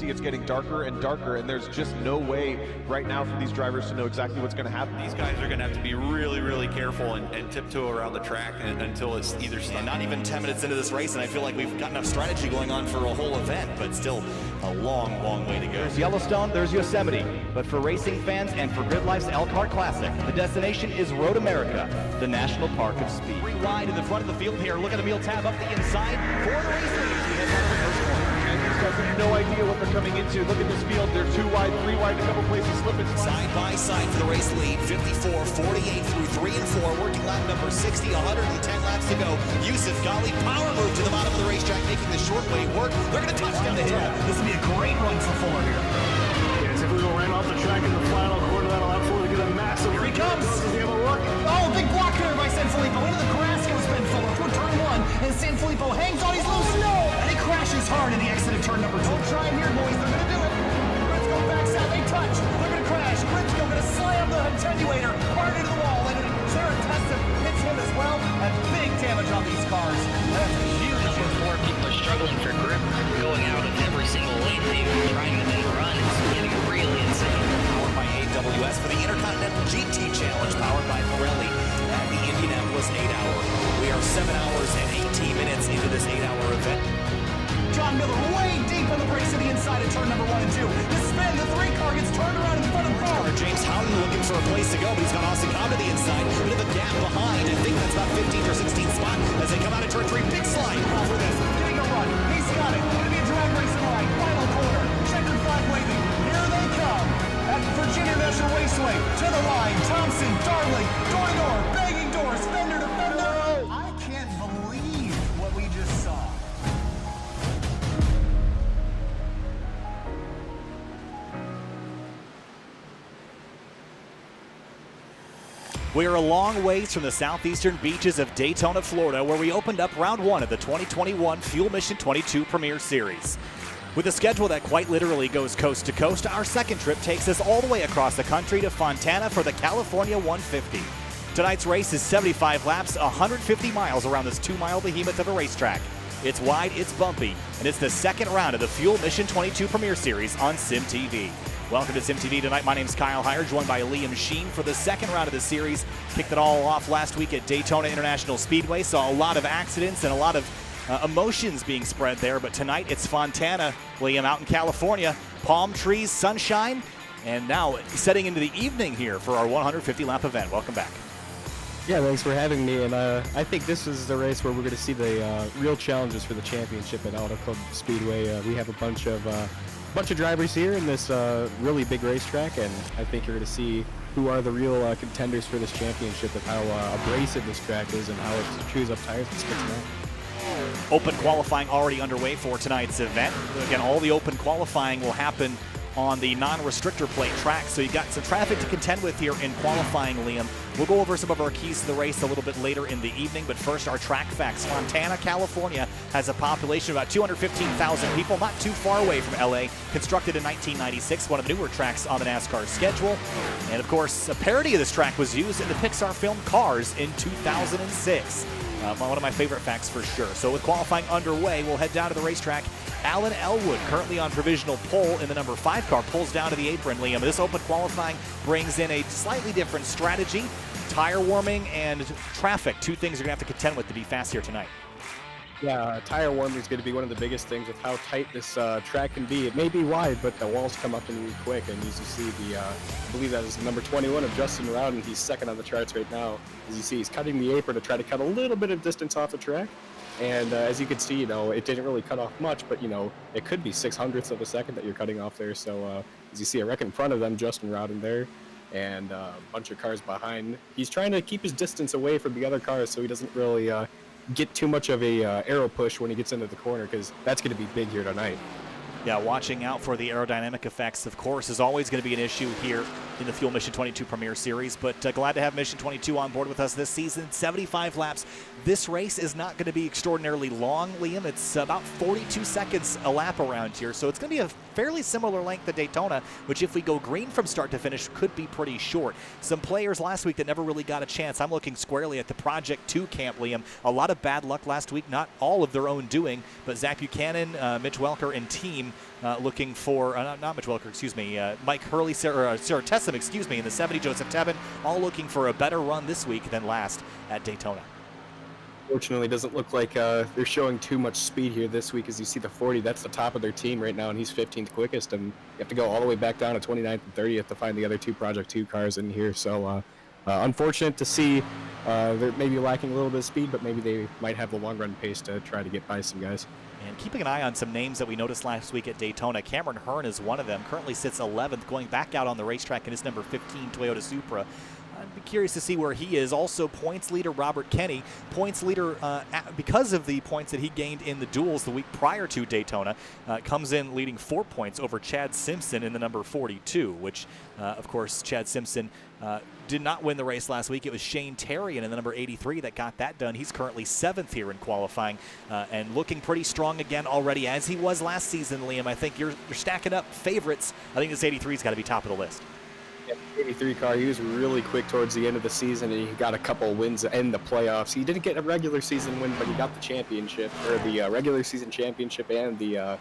see it's getting darker and darker, and there's just no way right now for these drivers to know exactly what's going to happen. These guys are going to have to be really, really careful and tiptoe around the track until it's either stopped. Not even 10 minutes into this race, and I feel like we've got enough strategy going on for a whole event, but still a long, long way to go. There's Yellowstone, there's Yosemite, but for racing fans and for Grid Life's Elkhart Classic, the destination is Road America, the National Park of Speed. Wide in the front of the field here. Look at Emil Tab up the inside for the race lead. We head down to the first corner. And these guys have no idea what they're coming into. Look at this field. They're 2 wide, 3 wide, a couple places slipping. Side by side for the race lead. 54, 48 through 3 and 4. Working lap number 60, 110 laps to go. Yusuf Ghali power move to the bottom of the racetrack, making the short way work. They're going to touch down the hill. This will be a great run for Fuller here. Yes, if we go ran off the track in the final quarter, that'll allow Fuller to get a massive. Here he comes. Does he have a look? Oh, big block here by Sanfilippo. Into the grass goes Ben Fuller through turn 1, and Sanfilippo hangs on. He's loose. No! And he crashes hard in the exit of turn number 2. Don't try here, boys. They're going to do it. Gritsko backs out. They touch. They're going to crash. Gritsko going to slam the attenuator hard into the wall, and Sarah Tesson hits him as well. And big damage on these cars. That's huge. Number 4, people are struggling for grip, going out of every single lane, even trying to then run. It's getting really insane. Powered by AWS for the Intercontinental GT Challenge, powered by Pirelli at the Indianapolis 8-hour. We are 7 hours and 18 minutes into this 8-hour event. John Miller way deep on the brakes to the inside of turn number 1 and 2. The spin, the 3 car gets turned around in front of the car. James Houghton looking for a place to go, but he's got Austin Cobb to the inside. A bit of a gap behind. I think that's about 15th or 16th spot as they come out of turn 3. Big slide for this. Getting a run. He's got it. Going to be a drag racing line. Final corner. Checkered flag waving. Here they come. At Virginia National Raceway. To the line. Thompson, Darling, door to door. Banging doors. Fender to fender. I can't believe what we just saw. We are a long ways from the southeastern beaches of Daytona, Florida, where we opened up round 1 of the 2021 Fuel Mission 22 Premier Series. With a schedule that quite literally goes coast to coast, our second trip takes us all the way across the country to Fontana for the California 150. Tonight's race is 75 laps, 150 miles around this 2-mile behemoth of a racetrack. It's wide, it's bumpy, and it's the second round of the Fuel Mission 22 Premier Series on SimTV. Welcome to SimTV tonight. My name's Kyle Heyer, joined by Liam Sheen for the second round of the series. Kicked it all off last week at Daytona International Speedway. Saw a lot of accidents and a lot of emotions being spread there. But tonight it's Fontana, Liam, out in California. Palm trees, sunshine, and now setting into the evening here for our 150-lap event. Welcome back. Yeah, thanks for having me. And I think this is the race where we're going to see the real challenges for the championship at Auto Club Speedway. We have a bunch of drivers here in this really big racetrack, and I think you're going to see who are the real contenders for this championship and how abrasive this track is and how it chews up tires and spits them out. Open qualifying already underway for tonight's event. Again, all the open qualifying will happen on the non-restrictor plate track, so you've got some traffic to contend with here in qualifying, Liam. We'll go over some of our keys to the race a little bit later in the evening, but first our track facts. Fontana, California has a population of about 215,000 people, not too far away from LA. Constructed in 1996, one of the newer tracks on the NASCAR schedule. And of course, a parody of this track was used in the Pixar film Cars in 2006. One of my favorite facts for sure. So with qualifying underway, we'll head down to the racetrack. Alan Elwood, currently on provisional pole in the number 5 car, pulls down to the apron, Liam. This open qualifying brings in a slightly different strategy. Tire warming and traffic, two things you're going to have to contend with to be fast here tonight. Yeah, tire warming is going to be one of the biggest things with how tight this track can be. It may be wide, but the walls come up in really quick. And as you see, I believe that is number 21 of Justin Rowden. He's second on the charts right now. As you see, he's cutting the apron to try to cut a little bit of distance off the track. And as you can see, it didn't really cut off much, but, it could be 600ths of a second that you're cutting off there. So as you see, a wreck in front of them, Justin Rowden there, and a bunch of cars behind. He's trying to keep his distance away from the other cars so he doesn't really get too much of a arrow push when he gets into the corner, because that's going to be big here tonight. Yeah, watching out for the aerodynamic effects, of course, is always going to be an issue here in the Fuel Mission 22 Premier Series. But glad to have Mission 22 on board with us this season. 75 laps. This race is not going to be extraordinarily long, Liam. It's about 42 seconds a lap around here, so it's going to be a fairly similar length to Daytona, which if we go green from start to finish could be pretty short. Some players last week that never really got a chance. I'm looking squarely at the Project 2 camp, Liam. A lot of bad luck last week, not all of their own doing, but Zach Buchanan, Mitch Welker, and team looking for, not Mitch Welker, excuse me, Mike Hurley, Sarah Tessam, excuse me, in the 70, Joseph Tebben, all looking for a better run this week than last at Daytona. Fortunately, it doesn't look like they're showing too much speed here this week. As you see the 40, that's the top of their team right now, and he's 15th quickest, and you have to go all the way back down to 29th and 30th to find the other two Project 2 cars in here. So unfortunate to see they're maybe lacking a little bit of speed, but maybe they might have the long run pace to try to get by some guys. And keeping an eye on some names that we noticed last week at Daytona. Cameron Hearn is one of them, currently sits 11th, going back out on the racetrack in his number 15 Toyota Supra. I'd be curious to see where he is. Also, points leader Robert Kenny. Points leader, because of the points that he gained in the duels the week prior to Daytona, comes in leading 4 points over Chad Simpson in the number 42, which, of course, Chad Simpson did not win the race last week. It was Shane Terrian in the number 83 that got that done. He's currently 7th here in qualifying and looking pretty strong again already, as he was last season, Liam. I think you're stacking up favorites. I think this 83's got to be top of the list. 83 car, he was really quick towards the end of the season, and he got a couple wins in the playoffs. He didn't get a regular season win, but he got the championship, or the regular season championship and the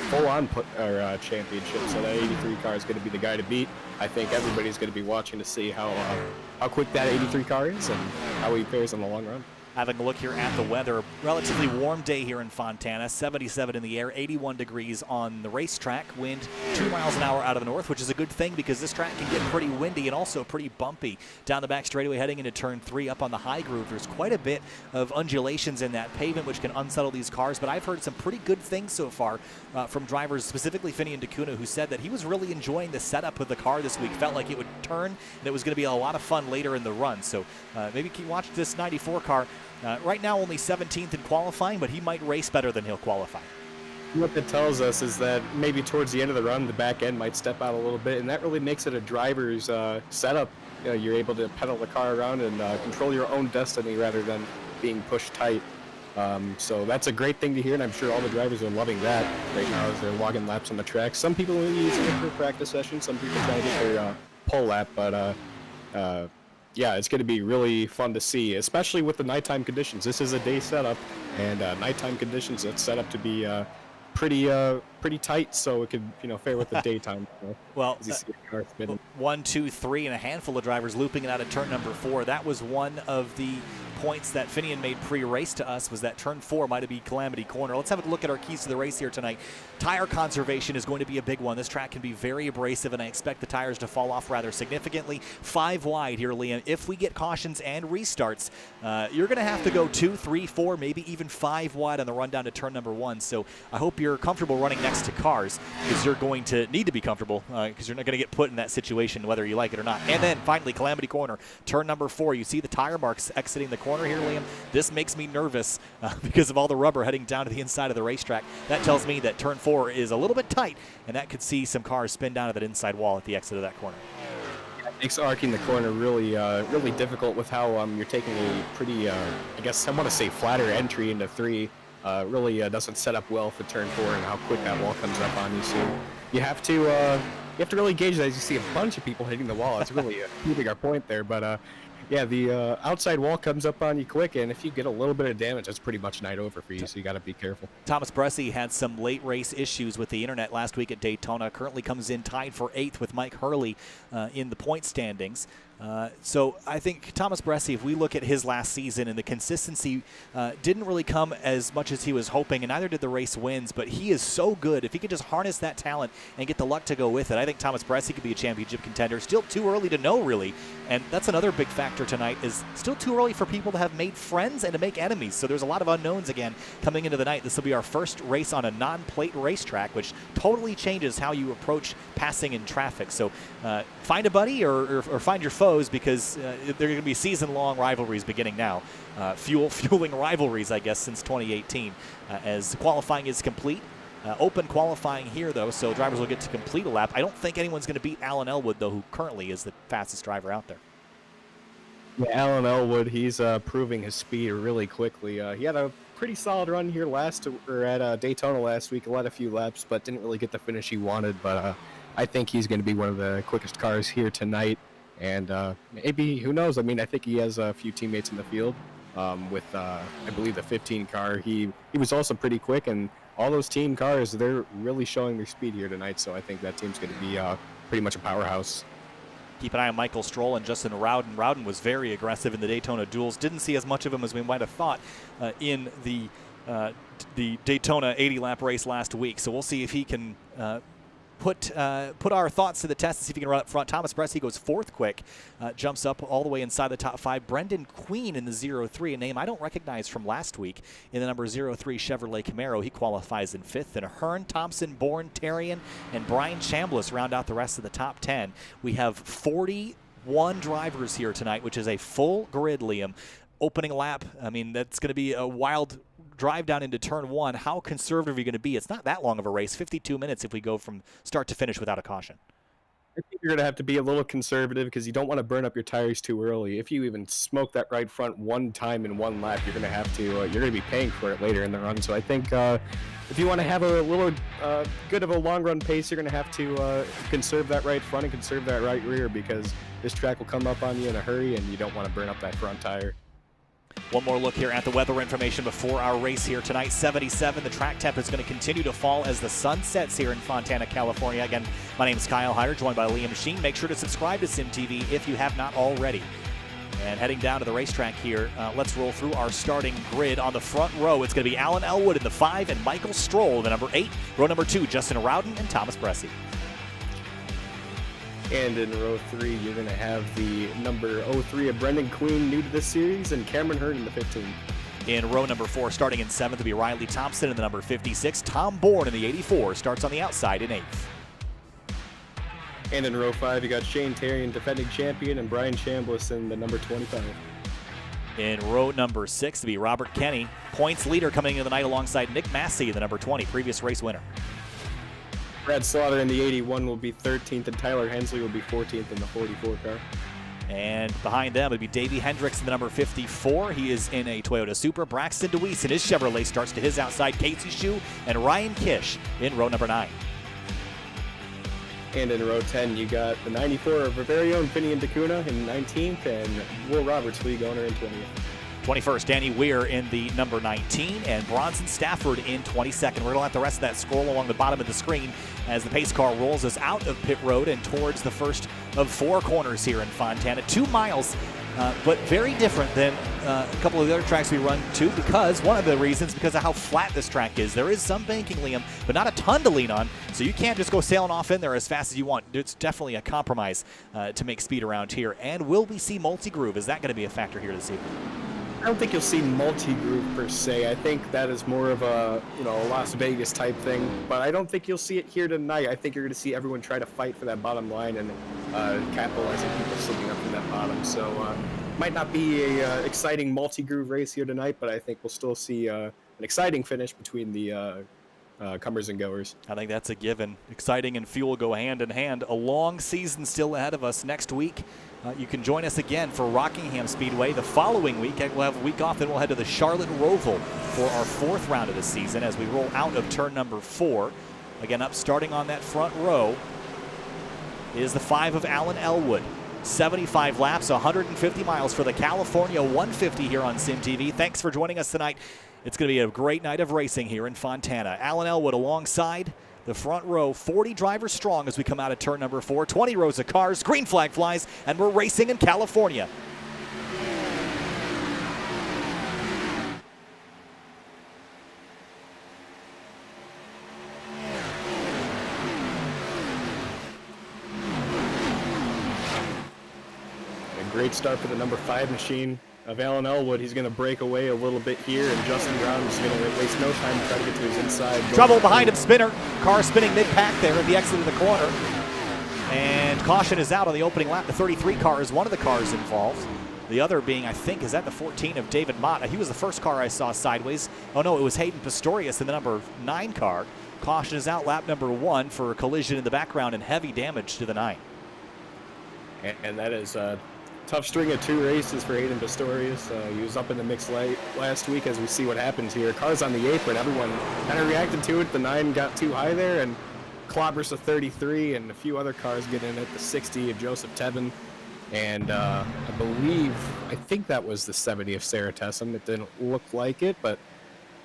full-on championship. So that 83 car is going to be the guy to beat. I think everybody's going to be watching to see how quick that 83 car is and how he fares in the long run. Having a look here at the weather, relatively warm day here in Fontana, 77 in the air, 81 degrees on the racetrack, wind 2 miles an hour out of the north, which is a good thing because this track can get pretty windy and also pretty bumpy. Down the back straightaway heading into turn 3 up on the high groove, there's quite a bit of undulations in that pavement which can unsettle these cars, but I've heard some pretty good things so far from drivers, specifically Finian DeCuna, who said that he was really enjoying the setup of the car this week, felt like it would turn and it was going to be a lot of fun later in the run. So maybe keep watching this 94 car. Right now only 17th in qualifying, but he might race better than he'll qualify. What that tells us is that maybe towards the end of the run, the back end might step out a little bit, and that really makes it a driver's setup. You know, you're able to pedal the car around and control your own destiny rather than being pushed tight. So that's a great thing to hear, and I'm sure all the drivers are loving that right now as they're logging laps on the track. Some people are using it for practice sessions, some people try to get their pole lap, but yeah, it's going to be really fun to see, especially with the nighttime conditions. This is a day setup, and nighttime conditions, it's set up to be pretty tight, so it could fare with the daytime. Well, 1, 2, 3, and a handful of drivers looping it out of turn number 4. That was one of the points that Finian made pre-race to us, was that turn 4 might be Calamity Corner. Let's have a look at our keys to the race here tonight. Tire conservation is going to be a big one. This track can be very abrasive, and I expect the tires to fall off rather significantly. 5 wide here, Liam. If we get cautions and restarts, you're going to have to go 2, 3, 4, maybe even 5 wide on the run down to turn number 1. So I hope you're comfortable running next to cars, because you're going to need to be comfortable, because you're not going to get put in that situation whether you like it or not. And then finally, Calamity Corner, turn number 4. You see the tire marks exiting the corner here, Liam. This makes me nervous because of all the rubber heading down to the inside of the racetrack. That tells me that turn 4 is a little bit tight, and that could see some cars spin down to that inside wall at the exit of that corner. It makes arcing the corner really really difficult with how you're taking a pretty, I guess I want to say flatter entry into 3. Really doesn't set up well for turn 4 and how quick that wall comes up on you. So you have to really gauge that as you see a bunch of people hitting the wall. It's really proving our point there. But yeah, the outside wall comes up on you quick, and if you get a little bit of damage, that's pretty much night over for you, so you got to be careful. Thomas Bressie had some late race issues with the internet last week at Daytona. Currently comes in tied for 8th with Mike Hurley in the point standings. So I think Thomas Bressie, if we look at his last season, and the consistency didn't really come as much as he was hoping, and neither did the race wins, but he is so good. If he could just harness that talent and get the luck to go with it, I think Thomas Bressie could be a championship contender. Still too early to know, really, and that's another big factor tonight, is still too early for people to have made friends and to make enemies. So there's a lot of unknowns again coming into the night. This will be our first race on a non-plate racetrack, which totally changes how you approach passing in traffic. So find a buddy or find your foe, because they're going to be season-long rivalries beginning now. Fueling rivalries, I guess, since 2018. As qualifying is complete, Open qualifying here, though, so drivers will get to complete a lap. I don't think anyone's going to beat Alan Elwood, though, who currently is the fastest driver out there. Yeah, Alan Elwood, he's proving his speed really quickly. He had a pretty solid run here at Daytona last week, led a few laps, but didn't really get the finish he wanted. But I think he's going to be one of the quickest cars here tonight. And maybe, who knows? I mean, I think he has a few teammates in the field with, I believe, the 15 car. He was also pretty quick, and all those team cars, they're really showing their speed here tonight. So I think that team's going to be pretty much a powerhouse. Keep an eye on Michael Stroll and Justin Rowden. Rowden was very aggressive in the Daytona duels. Didn't see as much of him as we might have thought in the Daytona 80-lap race last week. So we'll see if he can put our thoughts to the test and see if he can run up front. Thomas Bressy goes fourth quick, jumps up all the way inside the top 5. Brendan Queen in the 03, a name I don't recognize from last week, in the number 03 Chevrolet Camaro. He qualifies in 5th. And Hearn, Thompson, Bourne, Tarian, and Brian Chambliss round out the rest of the top 10. We have 41 drivers here tonight, which is a full grid, Liam. Opening lap, I mean, that's going to be a wild drive down into turn 1. How conservative are you going to be? It's not that long of a race, 52 minutes if we go from start to finish without a caution. I think you're going to have to be a little conservative because you don't want to burn up your tires too early. If you even smoke that right front one time in one lap, you're going to have to, you're going to be paying for it later in the run. So I think if you want to have a little good of a long run pace, you're going to have to conserve that right front and conserve that right rear, because this track will come up on you in a hurry and you don't want to burn up that front tire. One more look here at the weather information before our race here tonight. 77. The track temp is going to continue to fall as the sun sets here in Fontana, California. Again, my name is Kyle Hyder, joined by Liam Sheen. Make sure to subscribe to SimTV if you have not already. And heading down to the racetrack here, let's roll through our starting grid. On the front row, it's going to be Alan Elwood in the 5 and Michael Stroll in the number 8. Row number 2, Justin Rowden and Thomas Bressy. And in row 3, you're going to have the number 03 of Brendan Queen, new to this series, and Cameron Hearn in the 15. In row number 4, starting in 7th, will be Riley Thompson in the number 56. Tom Bourne in the 84 starts on the outside in 8th. And in row 5, you got Shane Tarian, defending champion, and Brian Chambliss in the number 25. In row number 6, to be Robert Kenny, points leader coming into the night alongside Nick Massey, the number 20, previous race winner. Brad Slaughter in the 81 will be 13th, and Tyler Hensley will be 14th in the 44 car. And behind them would be Davey Hendricks in the number 54. He is in a Toyota Supra. Braxton DeWeese in his Chevrolet starts to his outside. Casey Shue and Ryan Kish in row number 9. And in row 10, you got the 94 of our very own Finian DeCuna in 19th, and Will Roberts, league owner, in 20th. 21st, Danny Weir in the number 19, and Bronson Stafford in 22nd. We're going to let the rest of that scroll along the bottom of the screen as the pace car rolls us out of pit road and towards the first of 4 corners here in Fontana. 2 miles, but very different than a couple of the other tracks we run to, because one of the reasons, because of how flat this track is. There is some banking, Liam, but not a ton to lean on, so you can't just go sailing off in there as fast as you want. It's definitely a compromise to make speed around here. And will we see multi-groove? Is that going to be a factor here this evening? I don't think you'll see multi-groove per se. I think that is more of a, a Las Vegas type thing, but I don't think you'll see it here tonight. I think you're going to see everyone try to fight for that bottom line and capitalizing people slipping up from that bottom. So might not be a exciting multi-groove race here tonight, but I think we'll still see an exciting finish between the comers and goers. I think that's a given. Exciting and fuel go hand in hand. A long season still ahead of us next week. You can join us again for Rockingham Speedway. The following week, we'll have a week off, then we'll head to the Charlotte Roval for our 4th round of the season as we roll out of turn number 4. Again, up starting on that front row is the 5 of Alan Elwood. 75 laps, 150 miles for the California 150 here on SimTV. Thanks for joining us tonight. It's going to be a great night of racing here in Fontana. Alan Elwood alongside the front row, 40 drivers strong as we come out of turn number 4. 20 rows of cars, green flag flies, and we're racing in California. A great start for the number 5 machine of Alan Elwood. He's going to break away a little bit here, and Justin Brown is going to waste no time to try to get to his inside. Trouble behind him, Spinner. Car spinning mid-pack there at the exit of the corner. And caution is out on the opening lap. The 33 car is one of the cars involved. The other being, I think, is that the 14 of David Mott. He was the first car I saw sideways. Oh no, it was Hayden Pistorius in the number 9 car. Caution is out, lap number 1 for a collision in the background and heavy damage to the 9. And that is a tough string of 2 races for Hayden Pistorius. He was up in the mixed light last week, as we see what happens here. Cars on the apron, everyone kind of reacted to it. The 9 got too high there, and clobbers the 33, and a few other cars get in at the 60 of Joseph Tebben. And I think that was the 70 of Sarah Tessum. It didn't look like it, but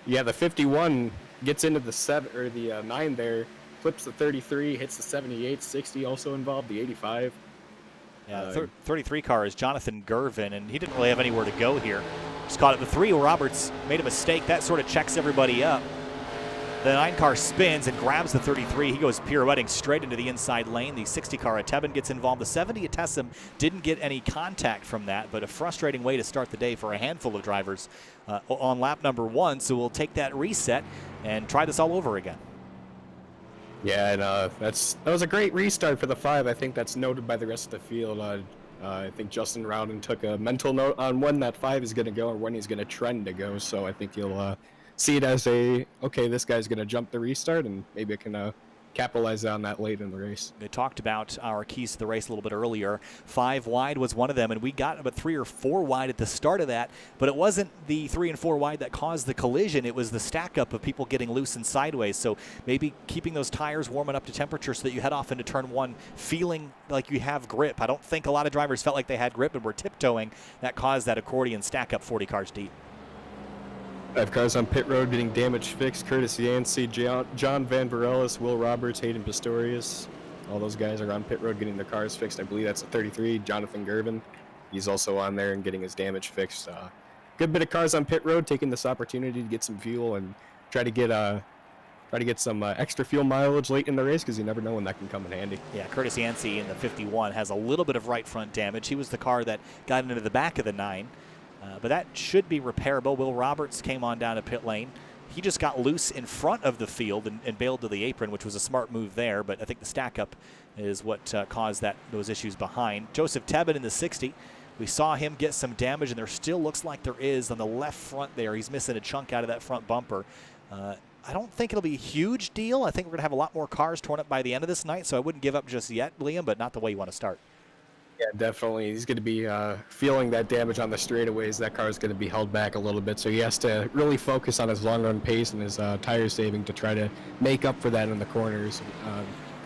yeah, the 51 gets into the 9 there, flips the 33, hits the 78, 60 also involved, the 85. Yeah, 33 car is Jonathan Gervin, and he didn't really have anywhere to go here. Just caught it. The 3, Roberts made a mistake. That sort of checks everybody up. The 9 car spins and grabs the 33. He goes pirouetting straight into the inside lane. The 60 car at Tebben gets involved. The 70 at Tessum didn't get any contact from that, but a frustrating way to start the day for a handful of drivers on lap number 1. So we'll take that reset and try this all over again. Yeah, and that was a great restart for the 5. I think that's noted by the rest of the field. I think Justin Rowden took a mental note on when that 5 is going to go or when he's going to trend to go. So I think you'll see it as okay, this guy's going to jump the restart, and maybe it can capitalize on that late in the race. They talked about our keys to the race a little bit earlier. 5 wide was one of them, and we got about 3 or 4 wide at the start of that, but it wasn't the 3 and 4 wide that caused the collision. It was the stack up of people getting loose and sideways. So maybe keeping those tires warming up to temperature so that you head off into turn 1 feeling like you have grip. I don't think a lot of drivers felt like they had grip and were tiptoeing. That caused that accordion stack up 40 cars deep. 5 cars on pit road getting damage fixed. Curtis Yancey, John Van Varelis, Will Roberts, Hayden Pistorius. All those guys are on pit road getting their cars fixed. I believe that's a 33, Jonathan Gervin. He's also on there and getting his damage fixed. Good bit of cars on pit road taking this opportunity to get some fuel and try to get some extra fuel mileage late in the race, because you never know when that can come in handy. Yeah, Curtis Yancey in the 51 has a little bit of right front damage. He was the car that got into the back of the 9. But that should be repairable. Will Roberts came on down to pit lane. He just got loose in front of the field and bailed to the apron, which was a smart move there. But I think the stack up is what caused those issues behind. Joseph Tebben in the 60. We saw him get some damage, and there still looks like there is on the left front there. He's missing a chunk out of that front bumper. I don't think it'll be a huge deal. I think we're going to have a lot more cars torn up by the end of this night, so I wouldn't give up just yet, Liam, but not the way you want to start. Yeah, definitely. He's going to be feeling that damage on the straightaways. That car is going to be held back a little bit, so he has to really focus on his long-run pace and his tire saving to try to make up for that in the corners.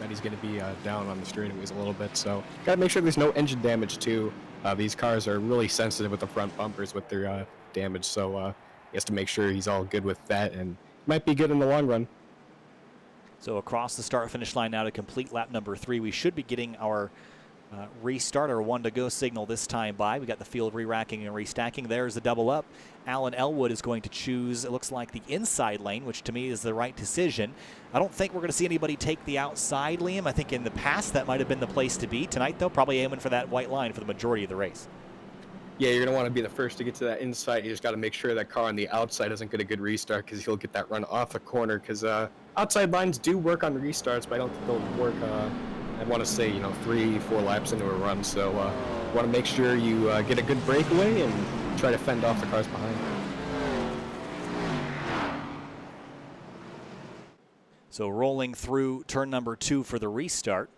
That he's going to be down on the straightaways a little bit. So got to make sure there's no engine damage too. These cars are really sensitive with the front bumpers with their damage, so he has to make sure he's all good with that, and might be good in the long run. So across the start-finish line now to complete lap number 3. We should be getting our restart, our 1 to go signal this time by. We got the field re-racking and restacking. There's the double up. Alan Elwood is going to choose, it looks like, the inside lane, which to me is the right decision. I don't think we're going to see anybody take the outside, Liam. I think in the past that might have been the place to be. Tonight, though, probably aiming for that white line for the majority of the race. Yeah, you're going to want to be the first to get to that inside. You just got to make sure that car on the outside doesn't get a good restart, because he'll get that run off the corner, because outside lines do work on restarts, but I don't think they'll work I want to say, 3-4 laps into a run, so want to make sure you get a good breakaway and try to fend off the cars behind. So rolling through turn number 2 for the restart.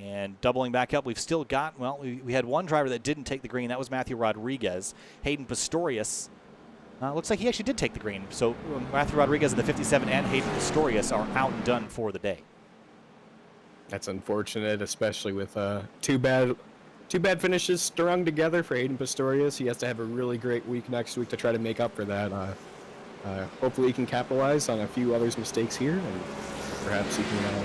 And doubling back up, we've still got, we had one driver that didn't take the green. That was Matthew Rodriguez. Hayden Pistorius, looks like he actually did take the green. So Matthew Rodriguez in the 57 and Hayden Pistorius are out and done for the day. That's unfortunate, especially with two bad finishes strung together for Hayden Pistorius. He has to have a really great week next week to try to make up for that. Hopefully he can capitalize on a few others' mistakes here, and perhaps he can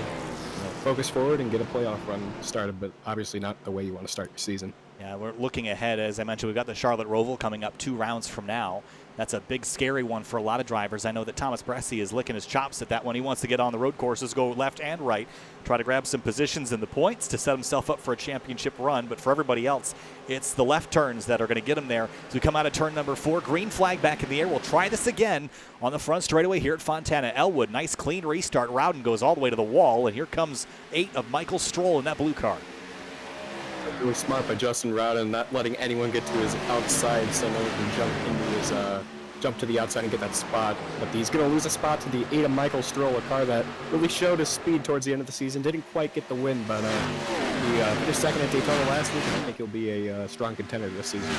focus forward and get a playoff run started, but obviously not the way you want to start your season. Yeah, we're looking ahead. As I mentioned, we've got the Charlotte Roval coming up 2 rounds from now. That's a big, scary one for a lot of drivers. I know that Thomas Bresci is licking his chops at that one. He wants to get on the road courses, go left and right, try to grab some positions in the points to set himself up for a championship run. But for everybody else, it's the left turns that are going to get him there. As we come out of turn number 4, green flag back in the air. We'll try this again on the front straightaway here at Fontana. Elwood, nice clean restart. Rowden goes all the way to the wall, and here comes 8 of Michael Stroll in that blue car. Really smart by Justin Rowden, not letting anyone get to his outside so no one can jump to the outside and get that spot. But he's going to lose a spot to the 8 of Michael Stroll, a car that really showed his speed towards the end of the season. Didn't quite get the win, but he finished second at Daytona last week, and I think he'll be a strong contender this season.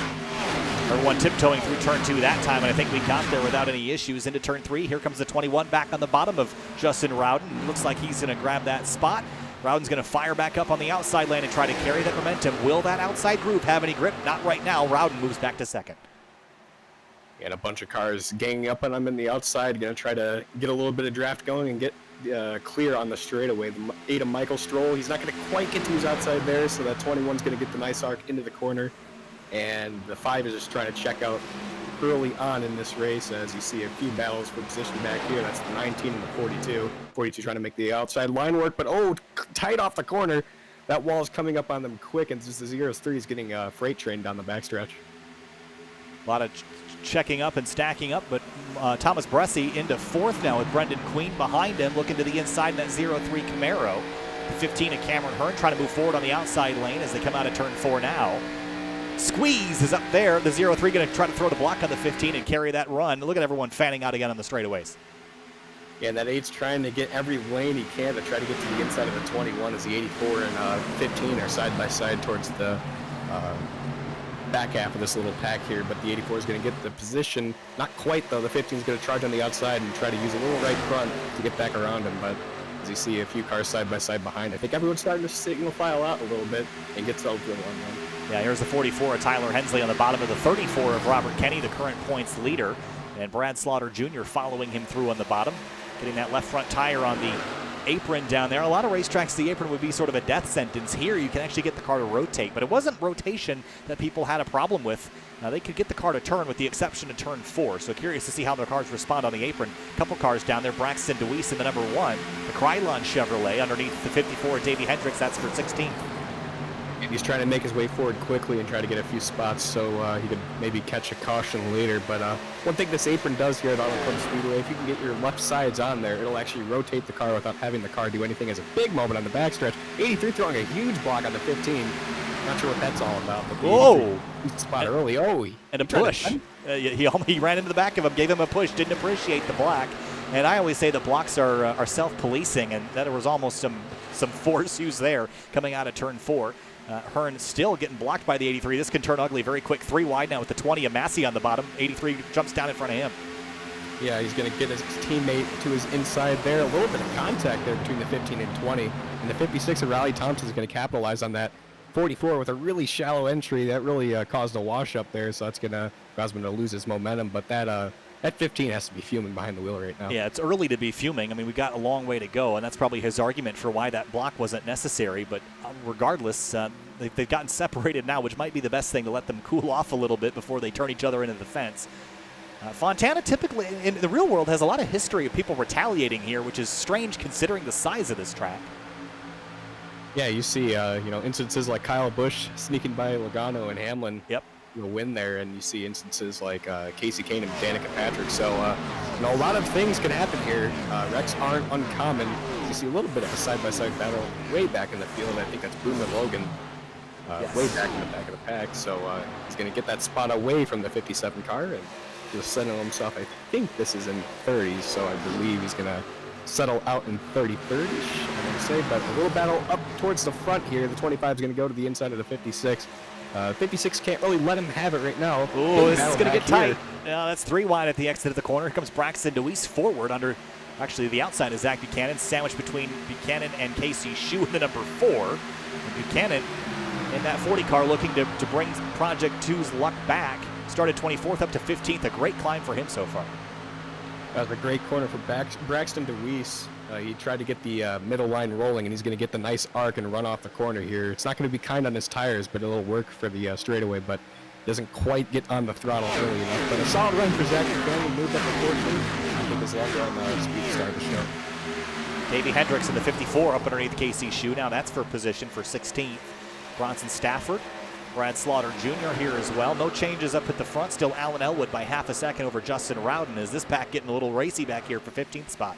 Number 1 tiptoeing through turn 2 that time, and I think we got there without any issues. Into turn 3, here comes the 21 back on the bottom of Justin Rowden. Looks like he's going to grab that spot. Rowden's going to fire back up on the outside lane and try to carry that momentum. Will that outside group have any grip? Not right now. Rowden moves back to second. And a bunch of cars ganging up on him in the outside, going to try to get a little bit of draft going and get clear on the straightaway. The 8 of Michael Stroll, he's not going to quite get to his outside there, so that 21's going to get the nice arc into the corner. And the 5 is just trying to check out early on in this race, as you see a few battles for position back here. That's the 19 and the 42. 42 trying to make the outside line work, but tight off the corner. That wall is coming up on them quick, and just the 03 is getting freight trained down the backstretch. A lot of checking up and stacking up, but Thomas Bresci into 4th now with Brendan Queen behind him, looking to the inside in that 03 Camaro. The 15 of Cameron Hearn trying to move forward on the outside lane as they come out of turn 4 now. Squeeze is up there. The 03 going to try to throw the block on the 15 and carry that run. Look at everyone fanning out again on the straightaways. Yeah, and that 8's trying to get every lane he can to try to get to the inside of the 21 as the 84 and 15 are side by side towards the back half of this little pack here, but the 84 is going to get the position. Not quite, though. The 15 is going to charge on the outside and try to use a little right front to get back around him, but as you see a few cars side by side behind, I think everyone's starting to signal file out a little bit and get settled for the long run. Yeah, here's the 44 of Tyler Hensley on the bottom of the 34 of Robert Kenny, the current points leader, and Brad Slaughter Jr. following him through on the bottom, getting that left front tire on the apron down there. A lot of racetracks, the apron would be sort of a death sentence. Here, you can actually get the car to rotate, but it wasn't rotation that people had a problem with. They could get the car to turn with the exception of turn 4, so curious to see how their cars respond on the apron. A couple cars down there, Braxton DeWeese in the number 1, the Krylon Chevrolet underneath the 54, Davey Hendricks, that's for 16th. And he's trying to make his way forward quickly and try to get a few spots so he could maybe catch a caution later. But one thing this apron does here at Auto Club Speedway, if you can get your left sides on there, it'll actually rotate the car without having the car do anything. As a big moment on the backstretch. 83 throwing a huge block on the 15. Not sure what that's all about. But whoa! Spot early. Oh, and a push. He ran into the back of him, gave him a push, didn't appreciate the block. And I always say the blocks are self-policing, and that was almost some force used there coming out of turn 4. Hearn still getting blocked by the 83. This can turn ugly very quick. 3 wide now with the 20 of Massey on the bottom. 83 jumps down in front of him. Yeah, he's going to get his teammate to his inside there. A little bit of contact there between the 15 and 20. And the 56 of Riley Thompson is going to capitalize on that. 44 with a really shallow entry. That really caused a wash up there, so that's going to cause him to lose his momentum. But that 15 has to be fuming behind the wheel right now. Yeah, it's early to be fuming. I mean, we've got a long way to go, and that's probably his argument for why that block wasn't necessary. But regardless, they've gotten separated now, which might be the best thing to let them cool off a little bit before they turn each other into the fence. Fontana typically, in the real world, has a lot of history of people retaliating here, which is strange considering the size of this track. Yeah, you see, instances like Kyle Busch sneaking by Logano and Hamlin. Yep. Win there, and you see instances like Casey Kane and Danica Patrick. So, a lot of things can happen here. Wrecks aren't uncommon. You see a little bit of a side-by-side battle way back in the field. I think that's Boone and Logan way back in the back of the pack. So he's going to get that spot away from the 57 car, and he'll settle himself. I think this is in 30s, so I believe he's going to settle out in 33rd-ish, I'm going to say. But a little battle up towards the front here. The 25 is going to go to the inside of the 56. 56 can't really let him have it right now. Oh, this is going to get tight. Yeah, that's 3 wide at the exit of the corner. Here comes Braxton DeWeese forward under, actually the outside is Zach Buchanan, sandwiched between Buchanan and Casey Shue in the number 4. And Buchanan in that 40 car looking to bring Project 2's luck back. Started 24th up to 15th. A great climb for him so far. That was a great corner for Braxton DeWeese. He tried to get the middle line rolling, and he's going to get the nice arc and run off the corner here. It's not going to be kind on his tires, but it'll work for the straightaway, but doesn't quite get on the throttle early enough. But a solid run for Zach Buchanan. Moved up to 14. I think his left run speed started to show. Davey Hendricks in the 54 up underneath Casey Shue. Now that's for position for 16th. Bronson Stafford, Brad Slaughter Jr. here as well. No changes up at the front. Still Alan Elwood by half a second over Justin Rowden. Is this pack getting a little racy back here for 15th spot?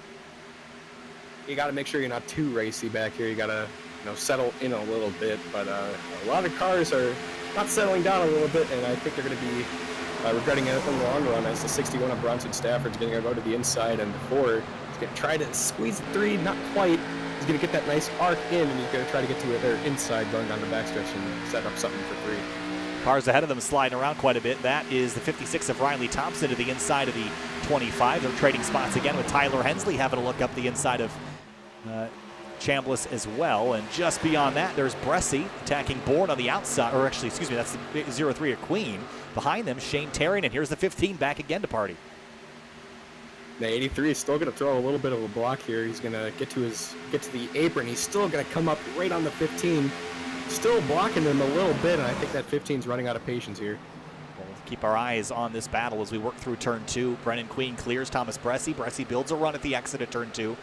You got to make sure you're not too racy back here. You got to settle in a little bit. But a lot of cars are not settling down a little bit, and I think they're going to be regretting it in the long run, as the 61 of Bronson Stafford's going to go to the inside, and the 4 is going to try to squeeze the 3, not quite. He's going to get that nice arc in, and he's going to try to get to their inside going down the backstretch and set up something for 3. Cars ahead of them sliding around quite a bit. That is the 56 of Riley Thompson to the inside of the 25. They're trading spots again with Tyler Hensley having a look up the inside of Chambliss as well. And just beyond that, there's Bresci attacking Bourne on the outside, or actually, excuse me, that's the 03 of Queen. Behind them, Shane Terrian, and here's the 15 back again to party. The 83 is still going to throw a little bit of a block here. He's going to get to the apron. He's still going to come up right on the 15. Still blocking them a little bit, and I think that 15 is running out of patience here. We'll keep our eyes on this battle as we work through turn 2. Brennan Queen clears Thomas Bresci. Bresci builds a run at the exit of turn 2.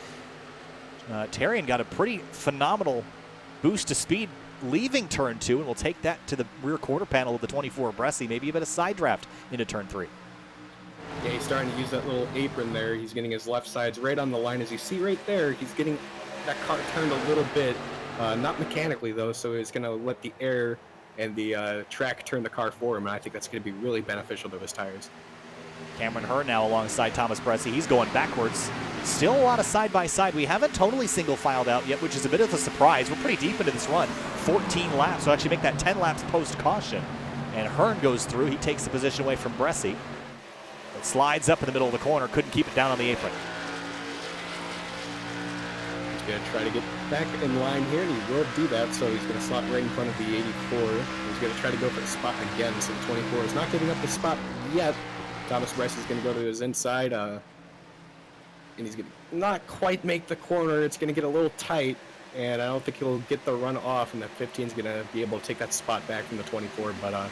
Terrian got a pretty phenomenal boost to speed leaving turn 2, and we'll take that to the rear quarter panel of the 24 of Bresci. Maybe a bit of side draft into turn 3. Yeah, he's starting to use that little apron there. He's getting his left sides right on the line. As you see right there, he's getting that car turned a little bit. Not mechanically, though, so he's going to let the air and the track turn the car for him, and I think that's going to be really beneficial to his tires. Cameron Hearn now alongside Thomas Bresci. He's going backwards. Still a lot of side-by-side. We haven't totally single-filed out yet, which is a bit of a surprise. We're pretty deep into this run. 14 laps, so actually make that 10 laps post-caution. And Hearn goes through. He takes the position away from Bresci. It slides up in the middle of the corner. Couldn't keep it down on the apron. He's going to try to get back in line here, and he will do that, so he's going to slot right in front of the 84. He's going to try to go for the spot again, so the 24 is not giving up the spot yet. Thomas Bresci is going to go to his inside, and he's going to not quite make the corner. It's going to get a little tight, and I don't think he'll get the run off, and that 15 is going to be able to take that spot back from the 24. But,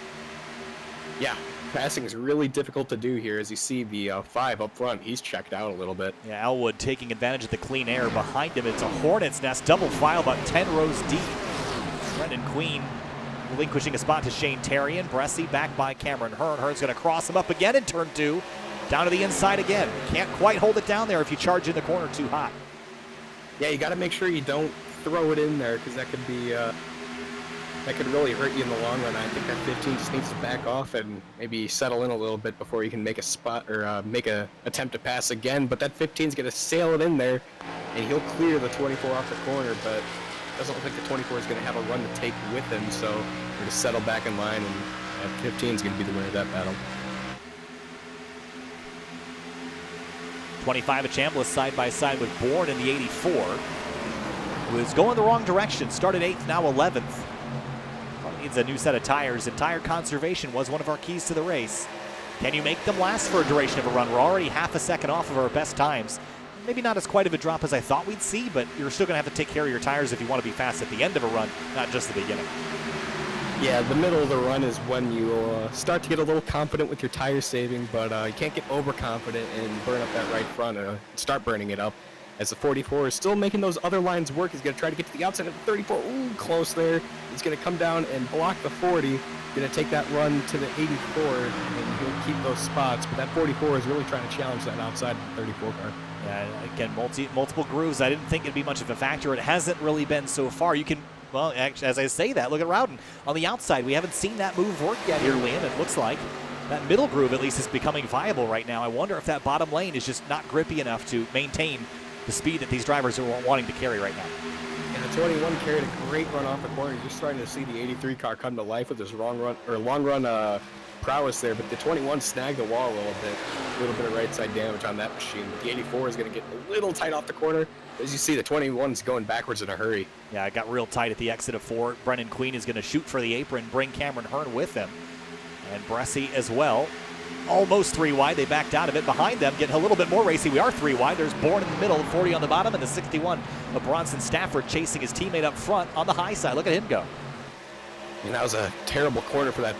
yeah, passing is really difficult to do here. As you see, the 5 up front, he's checked out a little bit. Yeah, Elwood taking advantage of the clean air. Behind him, it's a hornet's nest, double file, about 10 rows deep. Brendan Queen relinquishing a spot to Shane Terrian. Bresci back by Cameron Hearn. Hearn's going to cross him up again in turn 2. Down to the inside again. Can't quite hold it down there if you charge in the corner too hot. Yeah, you got to make sure you don't throw it in there, because that could be that could really hurt you in the long run. I think that 15 just needs to back off and maybe settle in a little bit before you can make a spot or make a attempt to pass again. But that 15 is going to sail it in there, and he'll clear the 24 off the corner, but doesn't look like the 24 is going to have a run to take with him, so we're going to settle back in line, and that 15 is going to be the winner of that battle. 25 of Chambliss side by side with Bourne in the 84, who is going the wrong direction. Started 8th, now 11th. Probably needs a new set of tires, and tire conservation was one of our keys to the race. Can you make them last for a duration of a run? We're already half a second off of our best times. Maybe not as quite of a drop as I thought we'd see, but you're still going to have to take care of your tires if you want to be fast at the end of a run, not just the beginning. Yeah, the middle of the run is when you start to get a little confident with your tire saving, but you can't get overconfident and burn up that right front and start burning it up. As the 44 is still making those other lines work, he's going to try to get to the outside of the 34. Ooh, close there. He's going to come down and block the 40. Going to take that run to the 84, and he'll keep those spots. But that 44 is really trying to challenge that outside 34 car. Yeah, again, multiple grooves. I didn't think it'd be much of a factor. It hasn't really been so far. You can, well, actually, as I say that, look at Rowden on the outside. We haven't seen that move work yet here, Liam. It looks like that middle groove, at least, is becoming viable right now. I wonder if that bottom lane is just not grippy enough to maintain the speed that these drivers are wanting to carry right now. And the 21 carried a great run off the corner. You're just starting to see the 83 car come to life with his long run prowess there, but the 21 snagged the wall a little bit of right side damage on that machine. But the 84 is going to get a little tight off the corner. As you see, the 21's going backwards in a hurry. Yeah, it got real tight at the exit of 4. Brennan Queen is going to shoot for the apron, bring Cameron Hearn with him. And Bresci as well. Almost 3 wide. They backed out of it. Behind them, getting a little bit more racy. We are 3 wide. There's Bourne in the middle, 40 on the bottom, and the 61 of Bronson Stafford chasing his teammate up front on the high side. Look at him go. And that was a terrible corner for that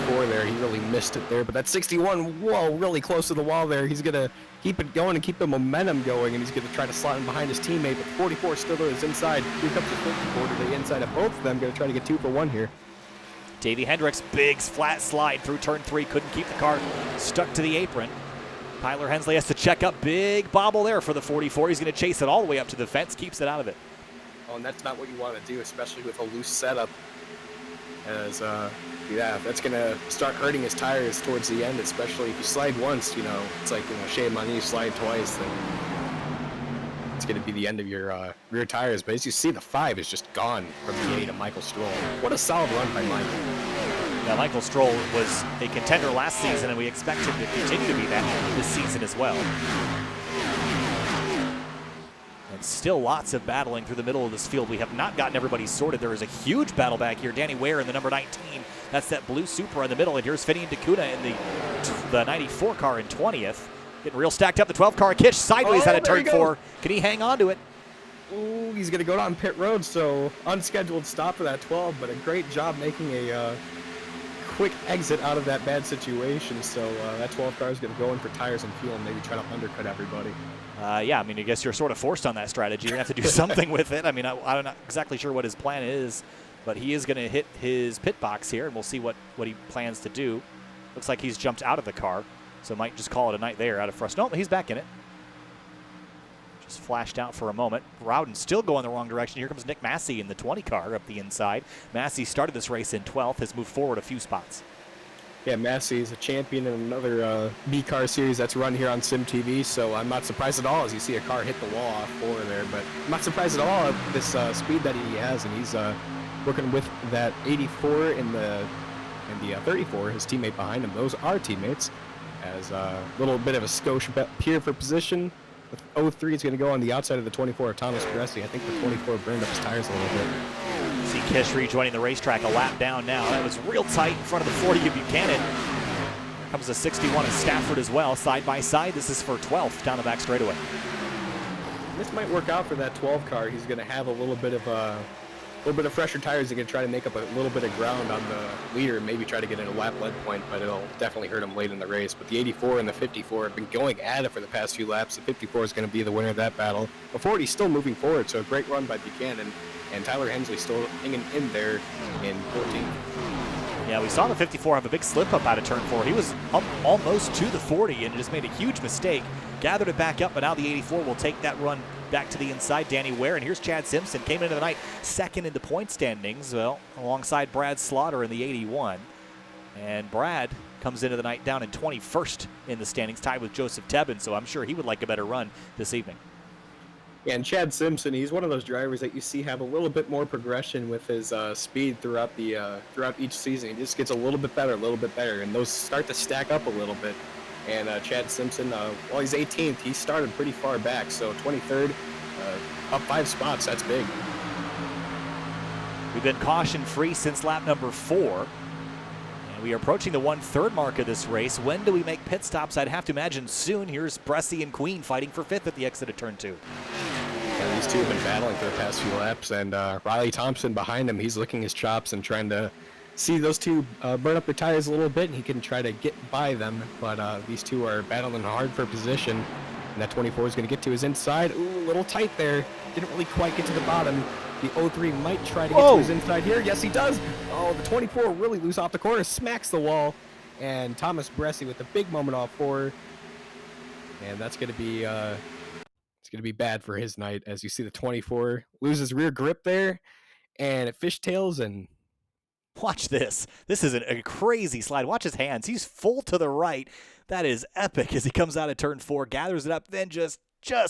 84 there. He really missed it there. But that 61, whoa, really close to the wall there. He's going to keep it going and keep the momentum going, and he's going to try to slot in behind his teammate. But 44 still is inside. Here comes the 54 to the inside of both of them. Going to try to get 2 for 1 here. Davey Hendricks, big flat slide through turn 3. Couldn't keep the car stuck to the apron. Tyler Hensley has to check up. Big bobble there for the 44. He's going to chase it all the way up to the fence. Keeps it out of it. Oh, and that's not what you want to do, especially with a loose setup. As yeah, that's gonna start hurting his tires towards the end, especially if you slide once. You know, it's like, you know, shame on you. Slide twice, then it's gonna be the end of your rear tires. But as you see, the 5 is just gone from the 8 of Michael Stroll. What a solid run by Michael. Now, Michael Stroll was a contender last season, and we expect him to continue to be that this season as well. And still lots of battling through the middle of this field. We have not gotten everybody sorted. There is a huge battle back here. Danny Ware in the number 19. That's that blue Supra in the middle. And here's Finian DeCuna in the 94 car in 20th. Getting real stacked up. The 12 car Kitch sideways out of turn 4. Can he hang on to it? Ooh, he's going to go down pit road, so unscheduled stop for that 12, but a great job making a quick exit out of that bad situation. So that 12 car is going to go in for tires and fuel and maybe try to undercut everybody. Yeah, I mean, I guess you're sort of forced on that strategy. You're going to have to do something with it. I mean, I'm not exactly sure what his plan is, but he is going to hit his pit box here, and we'll see what he plans to do. Looks like he's jumped out of the car, so might just call it a night there out of frustration. No, he's back in it. Just flashed out for a moment. Rowden still going the wrong direction. Here comes Nick Massey in the 20 car up the inside. Massey started this race in 12th, has moved forward a few spots. Yeah, Massey is a champion in another B-car series that's run here on Sim TV, so I'm not surprised at all as you see a car hit the wall off 4 there, but I'm not surprised at all at this speed that he has, and he's working with that 84 and the 34, his teammate behind him. Those are teammates, as a little bit of a skosh here for position. With 03, it's going to go on the outside of the 24 of Thomas Bressy. I think the 24 burned up his tires a little bit. See Kish rejoining the racetrack a lap down now. That was real tight in front of the 40 of Buchanan. Here comes the 61 of Stafford as well, side by side. This is for 12th down the back straightaway. This might work out for that 12 car. He's going to have a little bit of fresher tires. He's going to try to make up a little bit of ground on the leader, maybe try to get in a lap lead point, but it'll definitely hurt him late in the race. But the 84 and the 54 have been going at it for the past few laps. The 54 is going to be the winner of that battle. The 40 is still moving forward, so a great run by Buchanan, and Tyler Hensley still hanging in there in 14th. Yeah, we saw the 54 have a big slip up out of turn 4. He was up almost to the 40 and just made a huge mistake. Gathered it back up, but now the 84 will take that run back to the inside. Danny Ware, and here's Chad Simpson. Came into the night second in the point standings, well, alongside Brad Slaughter in the 81. And Brad comes into the night down in 21st in the standings, tied with Joseph Tebbin, so I'm sure he would like a better run this evening. Yeah, and Chad Simpson, he's one of those drivers that you see have a little bit more progression with his speed throughout each season. He just gets a little bit better, and those start to stack up a little bit. And Chad Simpson, while he's 18th, he started pretty far back, so 23rd, up 5 spots, that's big. We've been caution-free since lap number 4. And we are approaching the 1/3 mark of this race. When do we make pit stops? I'd have to imagine soon. Here's Bressy and Queen fighting for 5th at the exit of turn 2. Yeah, these two have been battling for the past few laps, and Riley Thompson behind him, he's licking his chops and trying to see those two burn up their tires a little bit, and he can try to get by them, but these two are battling hard for position, and that 24 is going to get to his inside. Ooh, a little tight there. Didn't really quite get to the bottom. The 03 might try to get to his inside here. Yes, he does. Oh, the 24 really loose off the corner, smacks the wall, and Thomas Bressy with a big moment off 4, and that's going to be it's going to be bad for his night, as you see the 24 loses rear grip there, and it fishtails and. Watch this. This is a crazy slide. Watch his hands. He's full to the right. That is epic as he comes out of turn 4, gathers it up, then just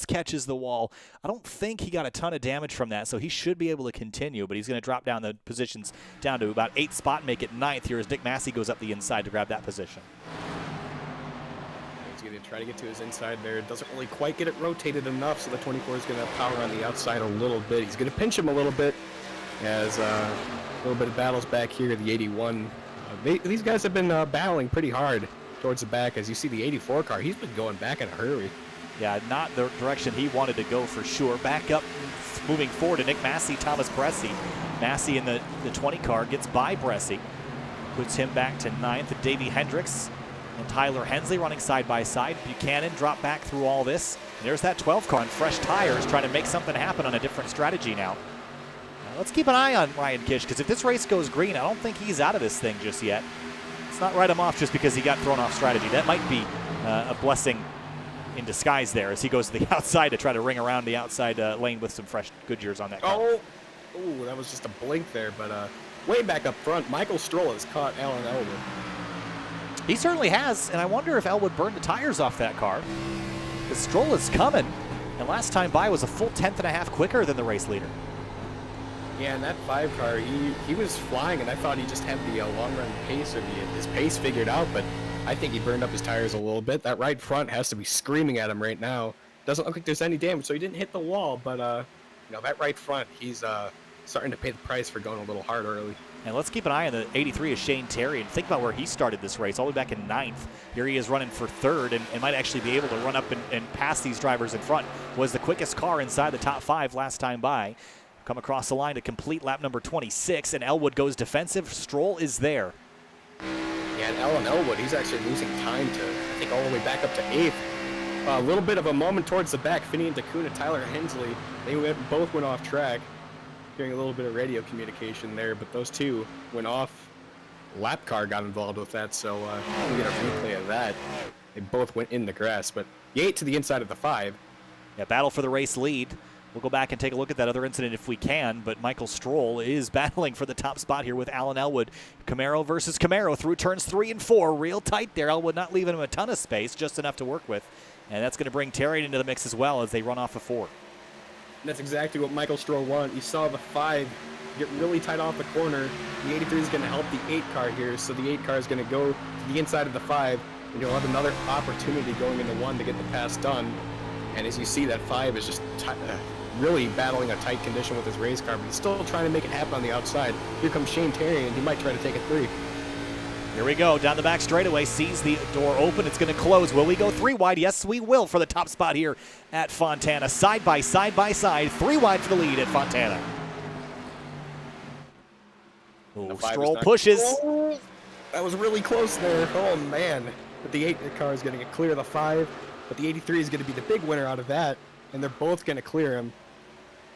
catches the wall. I don't think he got a ton of damage from that, so he should be able to continue, but he's going to drop down the positions down to about 8th spot, make it 9th here as Nick Massey goes up the inside to grab that position. He's going to try to get to his inside there. Doesn't really quite get it rotated enough, so the 24 is going to power on the outside a little bit. He's going to pinch him a little bit as a little bit of battles back here. The 81. These guys have been battling pretty hard towards the back. As you see the 84 car, he's been going back in a hurry. Yeah, not the direction he wanted to go for sure. Back up, moving forward to Nick Massey, Thomas Bressy. Massey in the 20 car gets by Bressy. Puts him back to 9th. Davey Hendricks and Tyler Hensley running side by side. Buchanan dropped back through all this. And there's that 12 car on fresh tires trying to make something happen on a different strategy now. Let's keep an eye on Ryan Kish, because if this race goes green, I don't think he's out of this thing just yet. Let's not write him off just because he got thrown off strategy. That might be a blessing in disguise there as he goes to the outside to try to ring around the outside lane with some fresh Goodyears on that car. Oh, that was just a blink there, but way back up front, Michael Stroll has caught Alan Elwood. He certainly has, and I wonder if Elwood burned the tires off that car. The Stroll is coming, and last time by was a full 10th.5 quicker than the race leader. Yeah, and that 5 car, he was flying, and I thought he just had the long-run pace or his pace figured out, but I think he burned up his tires a little bit. That right front has to be screaming at him right now. Doesn't look like there's any damage, so he didn't hit the wall, but you know, that right front, he's starting to pay the price for going a little hard early. And let's keep an eye on the 83 of Shane Terry, and think about where he started this race, all the way back in 9th. Here he is running for 3rd, and might actually be able to run up and pass these drivers in front. Was the quickest car inside the top 5 last time by. Come across the line to complete lap number 26, and Elwood goes defensive. Stroll is there. Yeah, and Alan Elwood, he's actually losing time to, I think, all the way back up to 8th. A little bit of a moment towards the back. Finian Takun and Tyler Hensley, they both went off track. Hearing a little bit of radio communication there, but those two went off. Lap car got involved with that, so we'll get a replay of that. They both went in the grass, but the 8 to the inside of the 5. Yeah, battle for the race lead. We'll go back and take a look at that other incident if we can, but Michael Stroll is battling for the top spot here with Alan Elwood. Camaro versus Camaro through turns 3 and 4. Real tight there. Elwood not leaving him a ton of space, just enough to work with. And that's going to bring Terry into the mix as well as they run off of 4. That's exactly what Michael Stroll wanted. You saw the 5 get really tight off the corner. The 83 is going to help the 8 car here, so the 8 car is going to go to the inside of the 5, and you'll have another opportunity going into 1 to get the pass done. And as you see, that 5 is just really battling a tight condition with his race car, but he's still trying to make it happen on the outside. Here comes Shane Terry, and he might try to take a 3. Here we go, down the back straightaway, sees the door open, it's going to close. Will we go 3 wide? Yes, we will for the top spot here at Fontana. Side by side, 3 wide for the lead at Fontana. Ooh, Stroll pushes. Oh, that was really close there. Oh, man. But the 8 car is going to get clear of the 5, but the 83 is going to be the big winner out of that, and they're both going to clear him.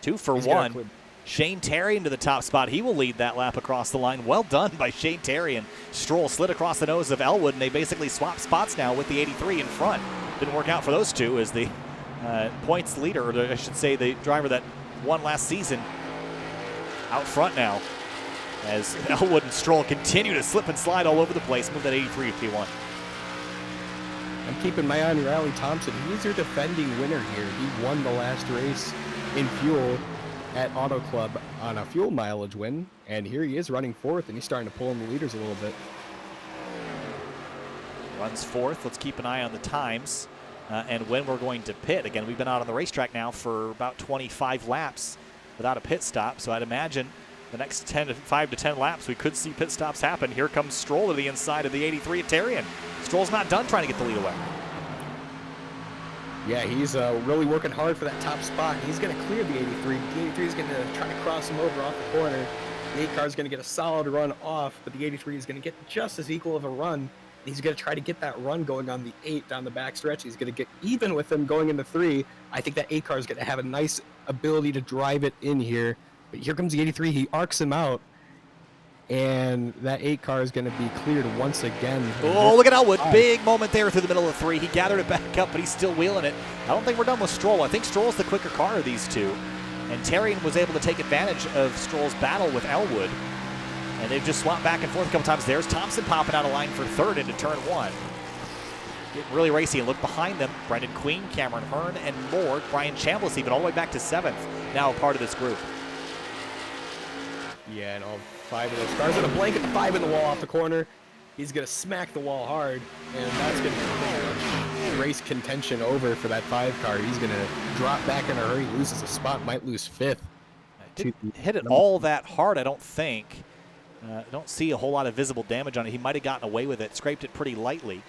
2 for 1. Shane Terry into the top spot. He will lead that lap across the line. Well done by Shane Terry, and Stroll slid across the nose of Elwood, and they basically swap spots now with the 83 in front. Didn't work out for those two as the points leader, or I should say the driver that won last season, out front now as Elwood and Stroll continue to slip and slide all over the place. Move that 83 to P1. I'm keeping my eye on Riley Thompson. He's your defending winner here. He won the last race in fuel at Auto Club on a fuel mileage win, and here he is running 4th, and he's starting to pull in the leaders a little bit. Runs 4th. Let's keep an eye on the times and when we're going to pit. Again, we've been out on the racetrack now for about 25 laps without a pit stop, so I'd imagine the next 5 to 10 laps we could see pit stops happen. Here comes Stroll to the inside of the 83 at Terrian. Stroll's not done trying to get the lead away. Yeah, he's really working hard for that top spot. He's going to clear the 83. The 83 is going to try to cross him over off the corner. The 8 car is going to get a solid run off, but the 83 is going to get just as equal of a run. He's going to try to get that run going on the 8 down the back stretch. He's going to get even with him going into 3. I think that 8 car is going to have a nice ability to drive it in here. But here comes the 83. He arcs him out. And that 8 car is going to be cleared once again. Oh, look at Elwood. Big moment there through the middle of 3. He gathered it back up, but he's still wheeling it. I don't think we're done with Stroll. I think Stroll's the quicker car of these two. And Terrian was able to take advantage of Stroll's battle with Elwood. And they've just swapped back and forth a couple times. There's Thompson popping out of line for 3rd into turn 1. Getting really racy, and look behind them. Brendan Queen, Cameron Hearn, and more. Brian Chambliss even all the way back to 7th. Now a part of this group. Yeah, and all 5 of those cars. Gonna blanket the 5 in the wall off the corner. He's gonna smack the wall hard, and that's gonna be race contention over for that 5 car. He's gonna drop back in a hurry, loses a spot, might lose 5th. Didn't hit it all that hard, I don't think. I don't see a whole lot of visible damage on it. He might have gotten away with it, scraped it pretty lightly.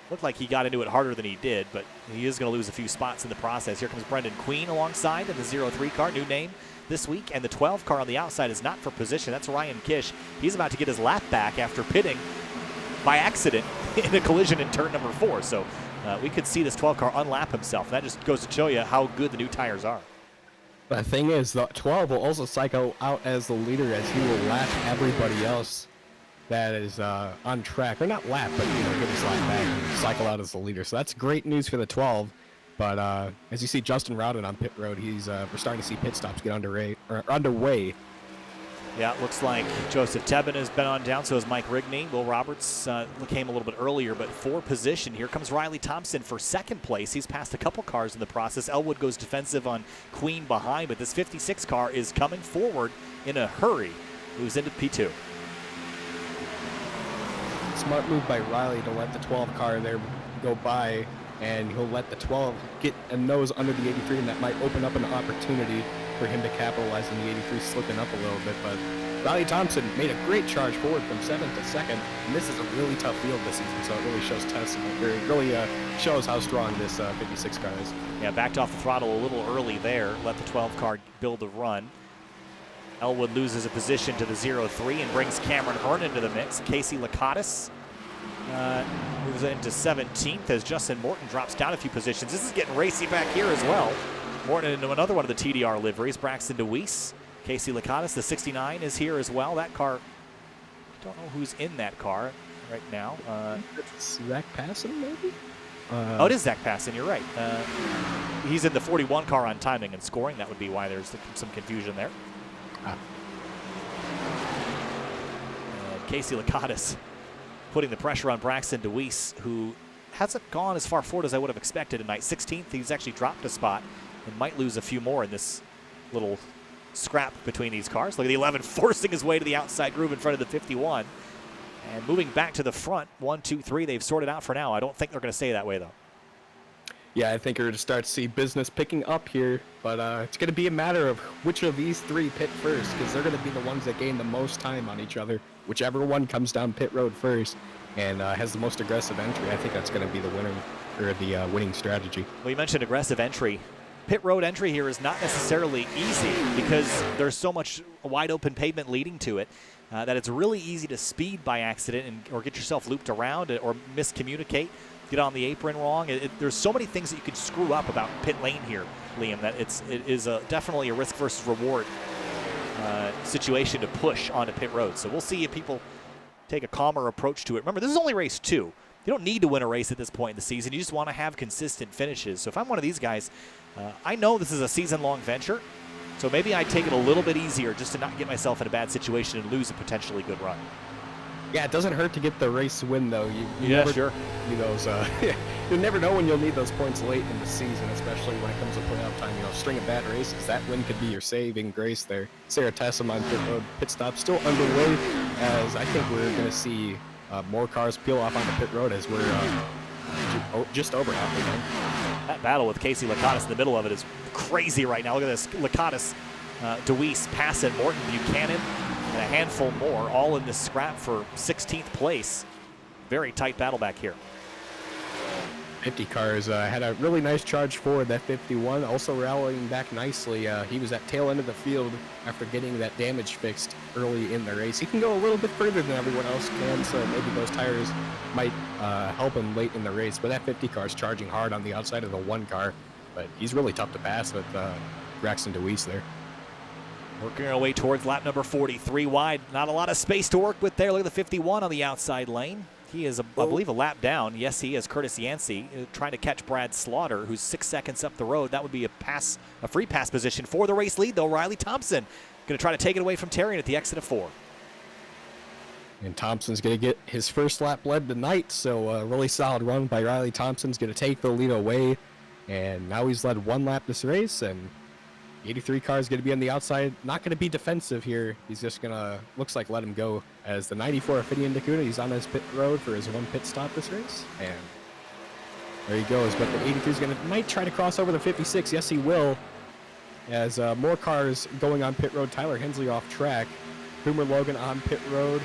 Looked like he got into it harder than he did, but he is going to lose a few spots in the process. Here comes Brendan Queen alongside in the 03 car, new name this week, and the 12 car on the outside is not for position. That's Ryan Kish. He's about to get his lap back after pitting by accident in a collision in turn number 4. So we could see this 12 car unlap himself. That just goes to show you how good the new tires are. The thing is, the 12 will also cycle out as the leader, as he will lap everybody else that is on track. Or not lap, but get his lap back and cycle out as the leader. So that's great news for the 12. But as you see Justin Rowden on pit road, we're starting to see pit stops get underway. Yeah, it looks like Joseph Tebben has been on down, so is Mike Rigney. Will Roberts came a little bit earlier, but for position. Here comes Riley Thompson for second place. He's passed a couple cars in the process. Elwood goes defensive on Queen behind, but this 56 car is coming forward in a hurry. Moves into P2. Smart move by Riley to let the 12 car there go by, and he'll let the 12 get a nose under the 83, and that might open up an opportunity for him to capitalize on the 83 slipping up a little bit. But Riley Thompson made a great charge forward from 7th to 2nd, and this is a really tough field this season, so it really shows testament. It really shows how strong this 56 car is. Yeah, backed off the throttle a little early there. Let the 12 car build a run. Elwood loses a position to the 0-3 and brings Cameron Hearn into the mix. Casey Lakatos moves into 17th as Justin Morton drops down a few positions. This is getting racy back here as well. Morton into another one of the TDR liveries. Braxton DeWeese. Casey Lakatos, the 69, is here as well. That car, I don't know who's in that car right now. It's Zach Passon, maybe? Oh, it is Zach Passon, you're right. He's in the 41 car on timing and scoring. That would be why there's some confusion there. Casey Lakatos putting the pressure on Braxton DeWeese, who hasn't gone as far forward as I would have expected tonight. 16th, he's actually dropped a spot and might lose a few more in this little scrap between these cars. Look at the 11 forcing his way to the outside groove in front of the 51. And moving back to the front, 1, 2, 3, they've sorted out for now. I don't think they're going to stay that way, though. Yeah, I think we're going to start to see business picking up here, but it's going to be a matter of which of these three pit first, because they're going to be the ones that gain the most time on each other. Whichever one comes down pit road first and has the most aggressive entry, I think that's going to be the winner, or the winning strategy. Well, you mentioned aggressive entry. Pit road entry here is not necessarily easy because there's so much wide open pavement leading to it that it's really easy to speed by accident or get yourself looped around or miscommunicate, get on the apron wrong. There's so many things that you could screw up about pit lane here, Liam, that it is definitely a risk versus reward situation to push onto pit road. So we'll see if people take a calmer approach to it. Remember, this is only race 2. You don't need to win a race at this point in the season. You just want to have consistent finishes. So if I'm one of these guys, I know this is a season-long venture, so maybe I take it a little bit easier just to not get myself in a bad situation and lose a potentially good run. Yeah, it doesn't hurt to get the race win, though. You yeah, never, sure. You never know when you'll need those points late in the season, especially when it comes to playoff time. String of bad races, that win could be your saving grace there. Sarah Tessum on pit road, pit stop still underway, as I think we're going to see more cars peel off onto pit road as we're just over halfway done. That battle with Casey Lakatos in the middle of it is crazy right now. Look at this. Lakatos, DeWeese, Passon, Morton, Buchanan, and a handful more, all in this scrap for 16th place. Very tight battle back here. 50 cars had a really nice charge forward, that 51, also rallying back nicely. He was at tail end of the field after getting that damage fixed early in the race. He can go a little bit further than everyone else can, so maybe those tires might help him late in the race. But that 50 car is charging hard on the outside of the 1 car, but he's really tough to pass with Braxton DeWeese there. Working our way towards lap number 43 wide. Not a lot of space to work with there. Look at the 51 on the outside lane. He is, I believe, a lap down. Yes, he is. Curtis Yancey trying to catch Brad Slaughter, who's 6 seconds up the road. That would be a free pass position for the race lead, though. Riley Thompson going to try to take it away from Terrian at the exit of 4. And Thompson's going to get his first lap led tonight, so a really solid run by Riley Thompson's going to take the lead away. And now he's led 1 lap this race, and 83 car is going to be on the outside. Not going to be defensive here. He's just going to, looks like, let him go. As the 94 Ophidian Dakota, he's on his pit road for his 1 pit stop this race. And there he goes. But the 83 is going to, might try to cross over the 56. Yes, he will. As more cars going on pit road. Tyler Hensley off track. Boomer Logan on pit road.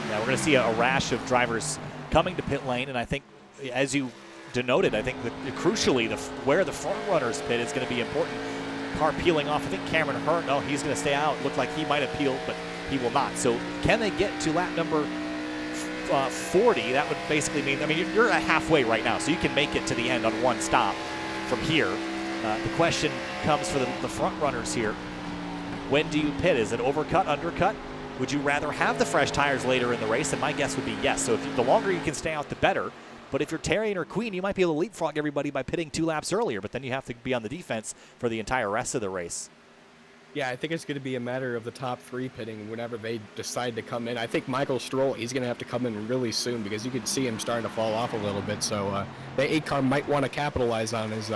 Yeah, we're going to see a rash of drivers coming to pit lane. And I think, as you denoted, I think that crucially, where the front runners pit is going to be important. Car peeling off. I think Cameron Hearn, no, he's going to stay out. Looked like he might have peeled, but he will not. So can they get to lap number 40? That would basically mean, I mean, you're at halfway right now, so you can make it to the end on 1 stop from here. The question comes for the front runners here. When do you pit? Is it overcut, undercut? Would you rather have the fresh tires later in the race? And my guess would be yes. So the longer you can stay out, the better. But if you're Terrian or Queen, you might be able to leapfrog everybody by pitting 2 laps earlier, but then you have to be on the defense for the entire rest of the race. Yeah, I think it's going to be a matter of the top 3 pitting whenever they decide to come in. I think Michael Stroll, he's going to have to come in really soon because you can see him starting to fall off a little bit. So the 8 car might want to capitalize on his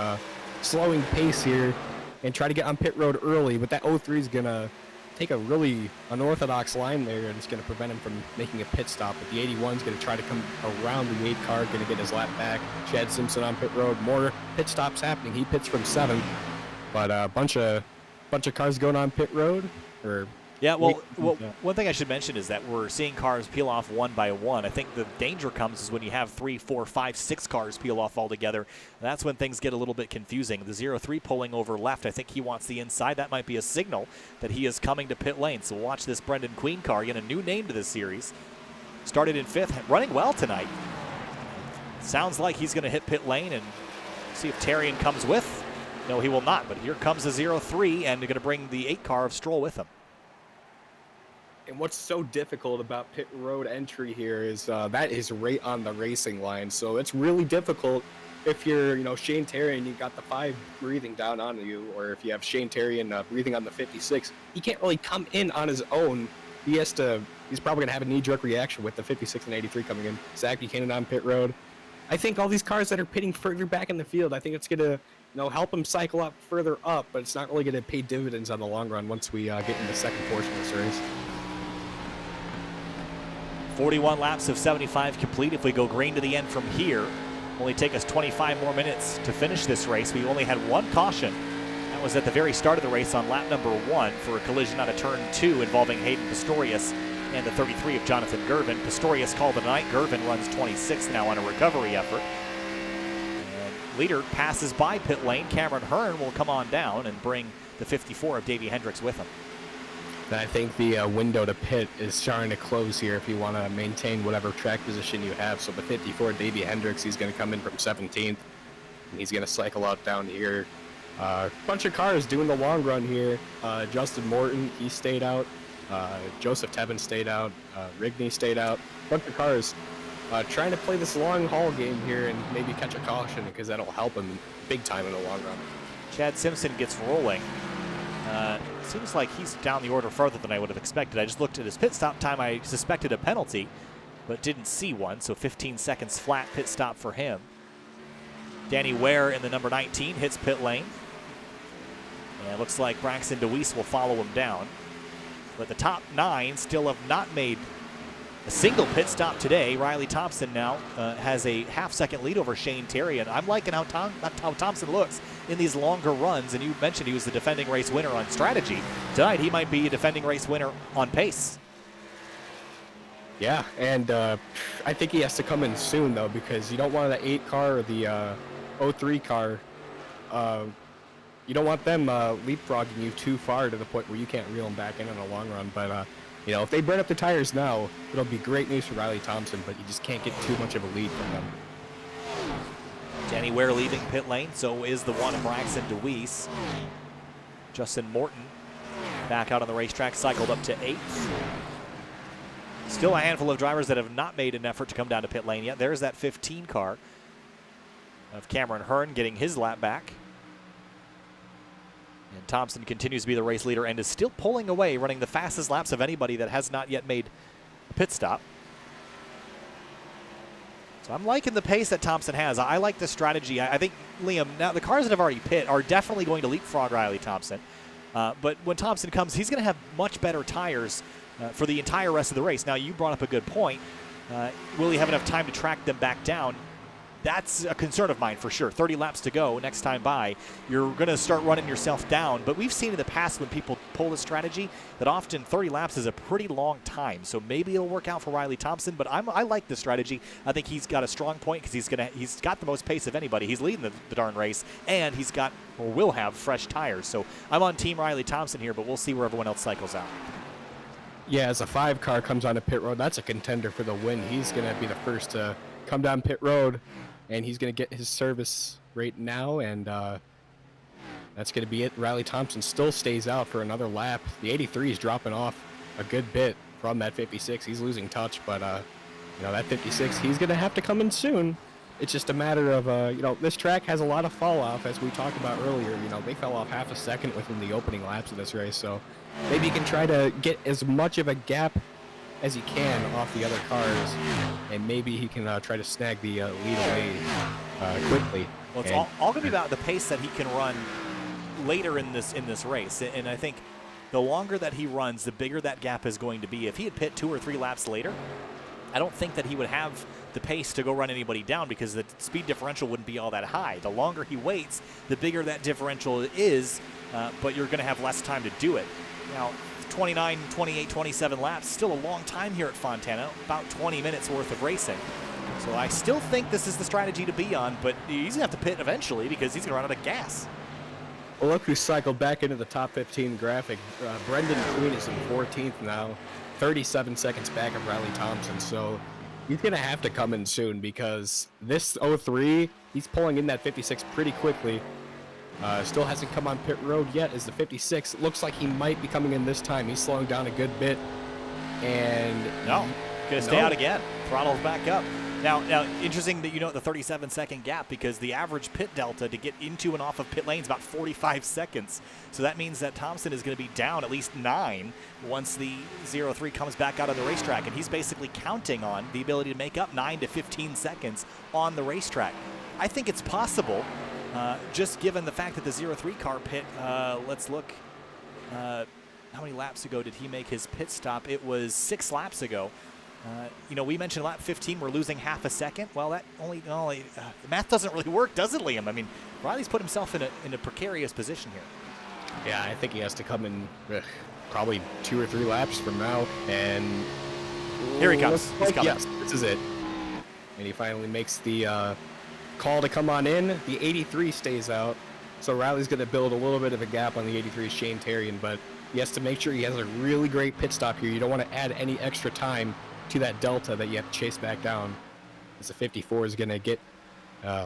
slowing pace here and try to get on pit road early. But that 03 is going to take a really unorthodox line there, and it's going to prevent him from making a pit stop. But the 81 is going to try to come around the 8 car, going to get his lap back. Chad Simpson on pit road. More pit stops happening. He pits from 7, but a bunch of cars going on pit road. Yeah, one thing I should mention is that we're seeing cars peel off one by one. I think the danger comes is when you have 3, 4, 5, 6 cars peel off altogether. That's when things get a little bit confusing. The 03 pulling over left, I think he wants the inside. That might be a signal that he is coming to pit lane. So watch this Brendan Queen car get a new name to this series. Started in 5th, running well tonight. Sounds like he's going to hit pit lane and see if Terrian comes with. No, he will not, but here comes the 03, and they're going to bring the 8 car of Stroll with him. And what's so difficult about pit road entry here is that is right on the racing line. So it's really difficult if you're, Shane Terrian, you got the 5 breathing down on you, or if you have Shane Terrian breathing on the 56, he can't really come in on his own. He's probably going to have a knee-jerk reaction with the 56 and 83 coming in. Zach Buchanan on pit road. I think all these cars that are pitting further back in the field, I think it's going to help him cycle up further up, but it's not really going to pay dividends on the long run once we get in the second portion of the series. 41 laps of 75 complete. If we go green to the end from here, only take us 25 more minutes to finish this race. We only had 1 caution. That was at the very start of the race on lap number 1 for a collision on a turn 2 involving Hayden Pistorius and the 33 of Jonathan Gervin. Pistorius called it a night. Gervin runs 26th now on a recovery effort. Leader passes by pit lane. Cameron Hearn will come on down and bring the 54 of Davey Hendricks with him. I think the window to pit is starting to close here if you want to maintain whatever track position you have. So the 54, Davey Hendricks, he's going to come in from 17th, and he's going to cycle out down here. Bunch of cars doing the long run here. Justin Morton, he stayed out. Joseph Tevin stayed out. Rigney stayed out. Bunch of cars trying to play this long haul game here and maybe catch a caution because that'll help him big time in the long run. Chad Simpson gets rolling. Seems like he's down the order farther than I would have expected. I just looked at his pit stop time. I suspected a penalty, but didn't see one, so 15 seconds flat pit stop for him. Danny Ware in the number 19 hits pit lane. And it looks like Braxton DeWeese will follow him down. But the top 9 still have not made a single pit stop today. Riley Thompson now has a half-second lead over Shane Terrian. I'm liking how Thompson looks in these longer runs, and you mentioned he was the defending race winner on strategy. Tonight, he might be a defending race winner on pace. Yeah, and I think he has to come in soon, though, because you don't want the 8 car or the 03 car. You don't want them leapfrogging you too far to the point where you can't reel them back in the long run. But, if they burn up the tires now, it'll be great news for Riley Thompson, but you just can't get too much of a lead from them. Danny Ware leaving pit lane, so is the one of Braxton DeWeese. Justin Morton back out on the racetrack, cycled up to 8th. Still a handful of drivers that have not made an effort to come down to pit lane yet. There's that 15 car of Cameron Hearn getting his lap back. And Thompson continues to be the race leader and is still pulling away, running the fastest laps of anybody that has not yet made a pit stop. So I'm liking the pace that Thompson has. I like the strategy. I think, Liam, now the cars that have already pit are definitely going to leapfrog Riley Thompson. But when Thompson comes, he's going to have much better tires for the entire rest of the race. Now, you brought up a good point. Will he have enough time to track them back down? That's a concern of mine for sure. 30 laps to go next time by. You're going to start running yourself down. But we've seen in the past when people pull this strategy that often 30 laps is a pretty long time. So maybe it'll work out for Riley Thompson. But I like this strategy. I think he's got a strong point because he's got the most pace of anybody. He's leading the darn race, and he's got or will have fresh tires. So I'm on Team Riley Thompson here, but we'll see where everyone else cycles out. Yeah, as a 5 car comes onto pit road, that's a contender for the win. He's going to be the first to come down pit road, and he's going to get his service right now, and that's going to be it. Riley Thompson still stays out for another lap. The 83 is dropping off a good bit from that 56. He's losing touch, but that 56, he's going to have to come in soon. It's just a matter of, this track has a lot of fall off, as we talked about earlier. They fell off half a second within the opening laps of this race, so maybe he can try to get as much of a gap as he can off the other cars, and maybe he can try to snag the lead away quickly. Well, it's all going to be about the pace that he can run later in this race, and I think the longer that he runs, the bigger that gap is going to be. If he had pit 2 or 3 laps later, I don't think that he would have the pace to go run anybody down because the speed differential wouldn't be all that high. The longer he waits, the bigger that differential is, but you're going to have less time to do it. Now, 29, 28, 27 laps, still a long time here at Fontana, about 20 minutes worth of racing. So I still think this is the strategy to be on, but he's going to have to pit eventually because he's going to run out of gas. Well, look who cycled back into the top 15 graphic. Brendan Queen is in 14th now, 37 seconds back of Riley Thompson. So he's going to have to come in soon because this 03, he's pulling in that 56 pretty quickly. Still hasn't come on pit road yet as the 56. Looks like he might be coming in this time. He's slowing down a good bit. And no, going to stay out again. Throttles back up. Now, interesting that you note the 37-second gap because the average pit delta to get into and off of pit lane is about 45 seconds. So that means that Thompson is going to be down at least 9 once the 03 comes back out on the racetrack. And he's basically counting on the ability to make up 9 to 15 seconds on the racetrack. I think it's possible, just given the fact that the 03 car pit, let's look, how many laps ago did he make his pit stop? It was 6 laps ago. We mentioned lap 15, we're losing half a second. Well, that only the math doesn't really work, does it, Liam? I mean, Riley's put himself in a precarious position here. Yeah, I think he has to come in probably 2 or 3 laps from now. And here he comes. He's coming. Yes, this is it. And he finally makes the call to come on in. The 83 stays out. So Riley's going to build a little bit of a gap on the 83 Shane Terrian, but he has to make sure he has a really great pit stop here. You don't want to add any extra time to that delta that you have to chase back down, as the 54 is going to get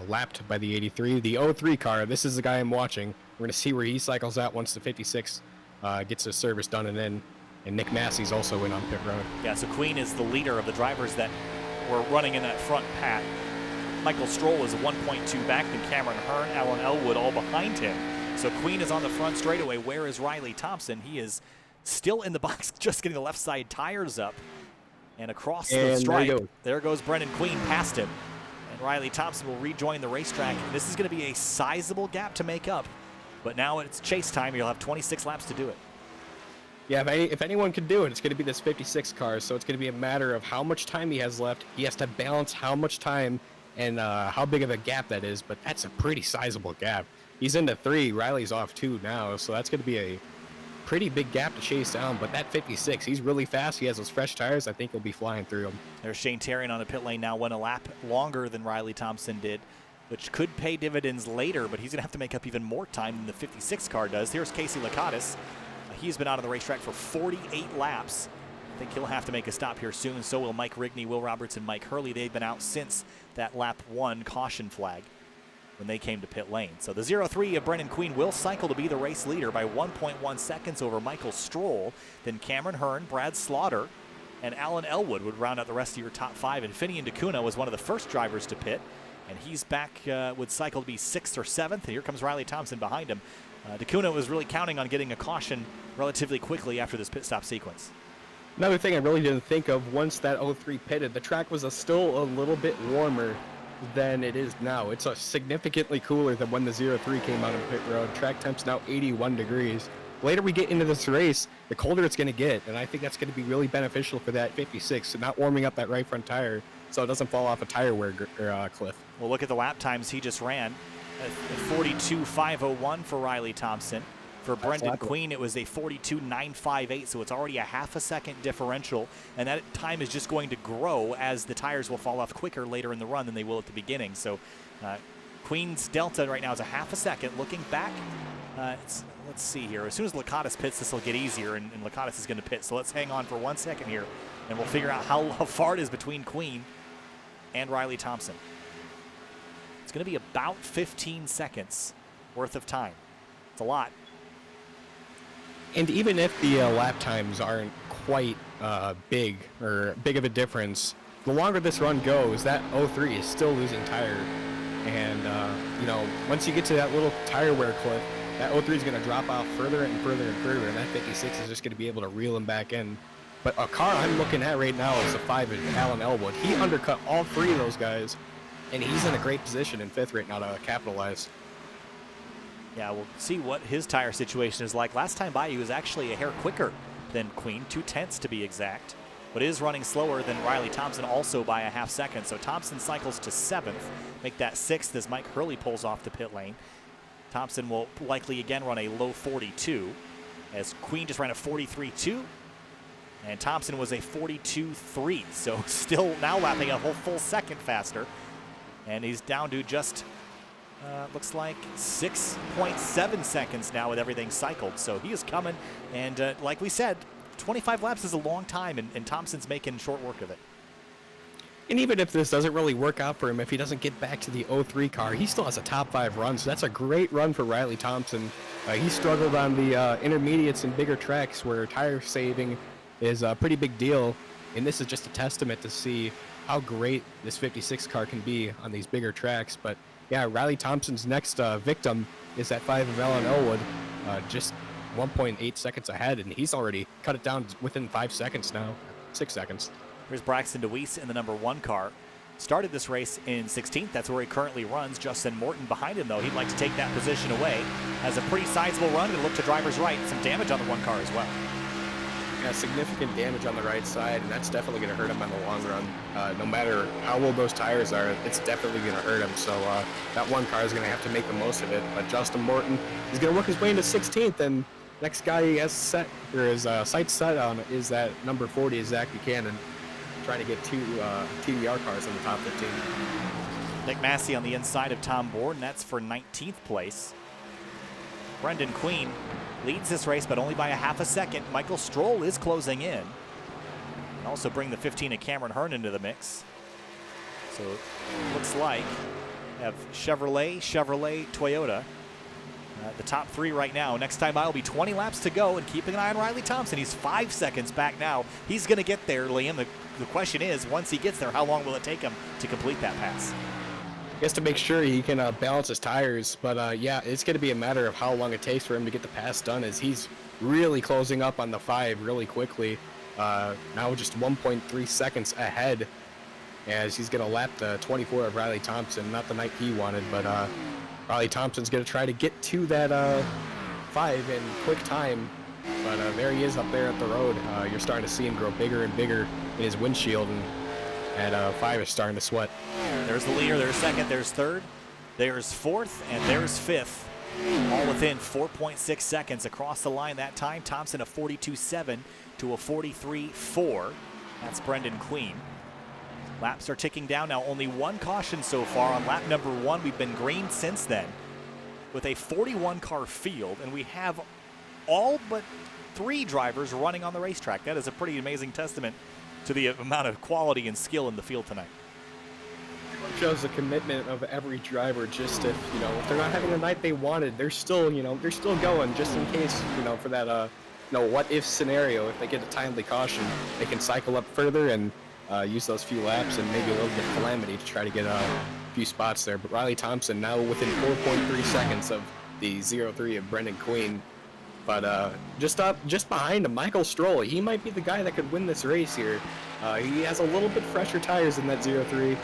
lapped by the 83. The 03 car, this is the guy I'm watching. We're going to see where he cycles out once the 56 gets his service done, and Nick Massey's also in on pit road. Yeah, so Queen is the leader of the drivers that were running in that front pack. Michael Stroll is 1.2 back, then Cameron Hearn, Alan Elwood all behind him. So Queen is on the front straightaway. Where is Riley Thompson? He is still in the box, just getting the left side tires up. And across the stripe, there goes Brendan Queen past him. And Riley Thompson will rejoin the racetrack. And this is going to be a sizable gap to make up. But now it's chase time. You'll have 26 laps to do it. Yeah, if anyone can do it, it's going to be this 56 car. So it's going to be a matter of how much time he has left. He has to balance how much time and how big of a gap that is. But that's a pretty sizable gap. He's into 3. Riley's off 2 now. So that's going to be a pretty big gap to chase down, but that 56, he's really fast. He has those fresh tires. I think he'll be flying through them. There's Shane Terrian on the pit lane now, went a lap longer than Riley Thompson did, which could pay dividends later, but he's going to have to make up even more time than the 56 car does. Here's Casey Lakatos. He's been out on the racetrack for 48 laps. I think he'll have to make a stop here soon. So will Mike Rigney, Will Robertson, Mike Hurley. They've been out since that lap 1 caution flag when they came to pit lane. So the 03 of Brendan Queen will cycle to be the race leader by 1.1 seconds over Michael Stroll. Then Cameron Hearn, Brad Slaughter, and Alan Elwood would round out the rest of your top 5. And Finian DeCuna was one of the first drivers to pit, and he's back, would cycle to be 6th or 7th. And here comes Riley Thompson behind him. DeCuna was really counting on getting a caution relatively quickly after this pit stop sequence. Another thing I really didn't think of, once that 03 pitted, the track was still a little bit warmer than it is now. It's significantly cooler than when the 03 came out on pit road. Track temp's now 81 degrees. Later we get into this race, the colder it's going to get, and I think that's going to be really beneficial for that 56, so not warming up that right front tire so it doesn't fall off a tire wear cliff. Well, look at the lap times he just ran. 42.501 for Riley Thompson. For Brendan Queen, it was a 42.958, so it's already a half a second differential, and that time is just going to grow as the tires will fall off quicker later in the run than they will at the beginning. So Queen's delta right now is a half a second. Looking back, let's see here. As soon as Lakatos pits, this will get easier, and Lakatos is going to pit. So let's hang on for 1 second here, and we'll figure out how far it is between Queen and Riley Thompson. It's going to be about 15 seconds worth of time. It's a lot. And even if the lap times aren't quite big of a difference, the longer this run goes, that 03 is still losing tire. And, you know, once you get to that little tire wear cliff, that 03 is going to drop off further and further and further, and that 56 is just going to be able to reel him back in. But a car I'm looking at right now is the 5 of Alan Elwood. He undercut all 3 of those guys, and he's in a great position in 5th right now to capitalize. Yeah, we'll see what his tire situation is like. Last time by, he was actually a hair quicker than Queen, 0.2 to be exact, but is running slower than Riley Thompson, also by a half second. So Thompson cycles to 7th, make that 6th as Mike Hurley pulls off the pit lane. Thompson will likely again run a low 42, as Queen just ran a 43.2, and Thompson was a 42.3, so still now lapping a whole full second faster, and he's down to just looks like 6.7 seconds now with everything cycled. So he is coming, and like we said, 25 laps is a long time, and Thompson's making short work of it. And even if this doesn't really work out for him, if he doesn't get back to the 03 car, he still has a top 5 run, so that's a great run for Riley Thompson. He struggled on the intermediates and bigger tracks where tire saving is a pretty big deal, and this is just a testament to see how great this 56 car can be on these bigger tracks. But yeah, Riley Thompson's next victim is that 5 of Alan Elwood, just 1.8 seconds ahead, and he's already cut it down within 5 seconds now, 6 seconds. Here's Braxton DeWeese in the number 1 car. Started this race in 16th. That's where he currently runs. Justin Morton behind him, though. He'd like to take that position away. Has a pretty sizable run and look to driver's right. Some damage on the 1 car as well. Yeah, significant damage on the right side, and that's definitely going to hurt him on the long run. No matter how old those tires are, it's definitely going to hurt him. So that 1 car is going to have to make the most of it. But Justin Morton is going to work his way into 16th, and next guy he has set, or his sights set on, is that number 40, is Zach Buchanan, trying to get 2 TDR cars in the top 15. Nick Massey on the inside of Tom Borden. That's for 19th place. Brendan Queen leads this race, but only by a half a second. Michael Stroll is closing in. And also bring the 15 of Cameron Hearn into the mix. So it looks like we have Chevrolet, Toyota. The top 3 right now. Next time by will be 20 laps to go, and keeping an eye on Riley Thompson. He's 5 seconds back now. He's going to get there, Liam. The question is, once he gets there, how long will it take him to complete that pass? He has to make sure he can balance his tires, but yeah, it's going to be a matter of how long it takes for him to get the pass done, as he's really closing up on the 5 really quickly. Now just 1.3 seconds ahead, as he's going to lap the 24 of Riley Thompson. Not the night he wanted, but Riley Thompson's going to try to get to that 5 in quick time, but there he is up there at the road. You're starting to see him grow bigger and bigger in his windshield, and 5 is starting to sweat. There's the leader, there's 2nd, there's 3rd, there's 4th, and there's 5th. All within 4.6 seconds across the line that time. Thompson a 42.7 to a 43.4. That's Brendan Queen. Laps are ticking down now. Only 1 caution so far on lap number 1. We've been green since then with a 41 car field, and we have all but 3 drivers running on the racetrack. That is a pretty amazing testament to the amount of quality and skill in the field tonight. It shows the commitment of every driver. Just if they're not having the night they wanted, they're still going, just in case, for that what if scenario. If they get a timely caution, they can cycle up further and use those few laps and maybe a little bit of calamity to try to get a few spots there. But Riley Thompson now within 4.3 seconds of the 03 of Brendan Queen. But just behind him, Michael Stroll. He might be the guy that could win this race here. He has a little bit fresher tires than that 03,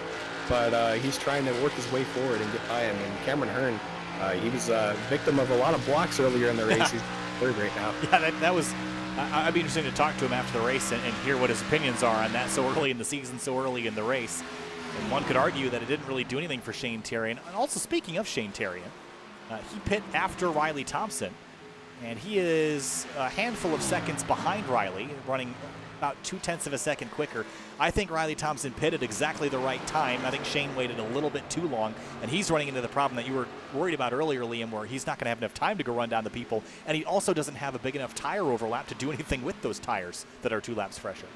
but he's trying to work his way forward and get by him. And Cameron Hearn, he was a victim of a lot of blocks earlier in the race. He's 3rd right now. Yeah, that was. I'd be interested to talk to him after the race and hear what his opinions are on that so early in the season, so early in the race. And one could argue that it didn't really do anything for Shane Terrian. And also, speaking of Shane Terrian, he pit after Riley Thompson, and he is a handful of seconds behind Riley, running about 0.2 of a second quicker. I think Riley Thompson pitted exactly the right time. I think Shane waited a little bit too long, and he's running into the problem that you were worried about earlier, Liam, where he's not going to have enough time to go run down the people, and he also doesn't have a big enough tire overlap to do anything with those tires that are 2 laps fresher.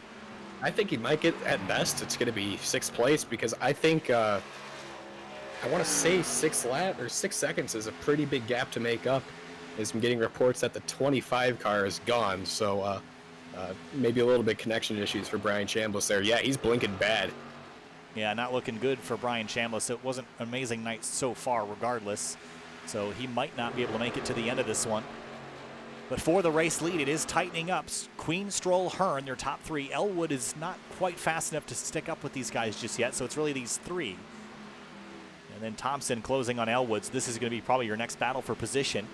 I think he might get, at best, it's going to be 6th place, because I think, I want to say 6 seconds is a pretty big gap to make up, as I'm getting reports that the 25 car is gone, so maybe a little bit connection issues for Brian Chambliss there. Yeah, he's blinking bad. Yeah, not looking good for Brian Chambliss. It wasn't an amazing night so far regardless, so he might not be able to make it to the end of this one. But for the race lead, it is tightening up. Queen, Stroll, Hearn, their top three. Elwood is not quite fast enough to stick up with these guys just yet, so it's really these three. And then Thompson closing on Elwood. So this is going to be probably your next battle for position,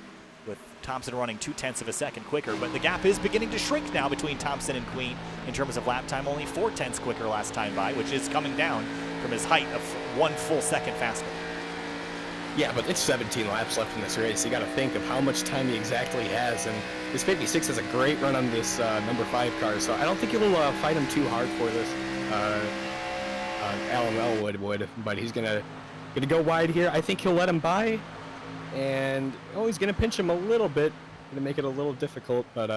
with Thompson running 0.2 of a second quicker. But the gap is beginning to shrink now between Thompson and Queen in terms of lap time. Only 0.4 quicker last time by, which is coming down from his height of 1 full second faster. Yeah, but it's 17 laps left in this race. You got to think of how much time he exactly has, and this 56 has a great run on this number 5 car, so I don't think he'll fight him too hard for this. Alan Elwood would, but he's gonna go wide here. I think he'll let him by, and he's gonna pinch him a little bit, gonna make it a little difficult. But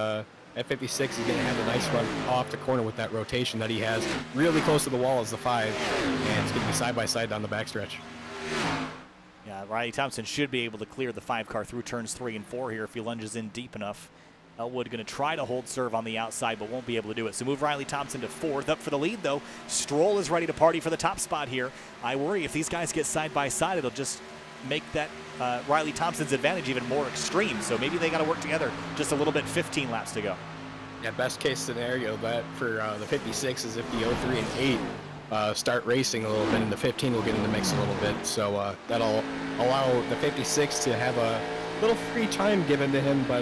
at 56, he's gonna have a nice run off the corner with that rotation that he has, really close to the wall as the 5, and it's gonna be side by side down the backstretch. Yeah, Riley Thompson should be able to clear the 5 car through turns 3 and 4 here if he lunges in deep enough. Elwood going to try to hold serve on the outside, but won't be able to do it. So move Riley Thompson to 4th. Up for the lead, though. Stroll is ready to party for the top spot here. I worry if these guys get side by side, it'll just make that Riley Thompson's advantage even more extreme. So maybe they got to work together just a little bit. 15 laps to go. Yeah, best case scenario that for the 56 is if the 03 and 8 start racing a little bit, and the 15 will get in the mix a little bit. So that'll allow the 56 to have a little free time given to him. But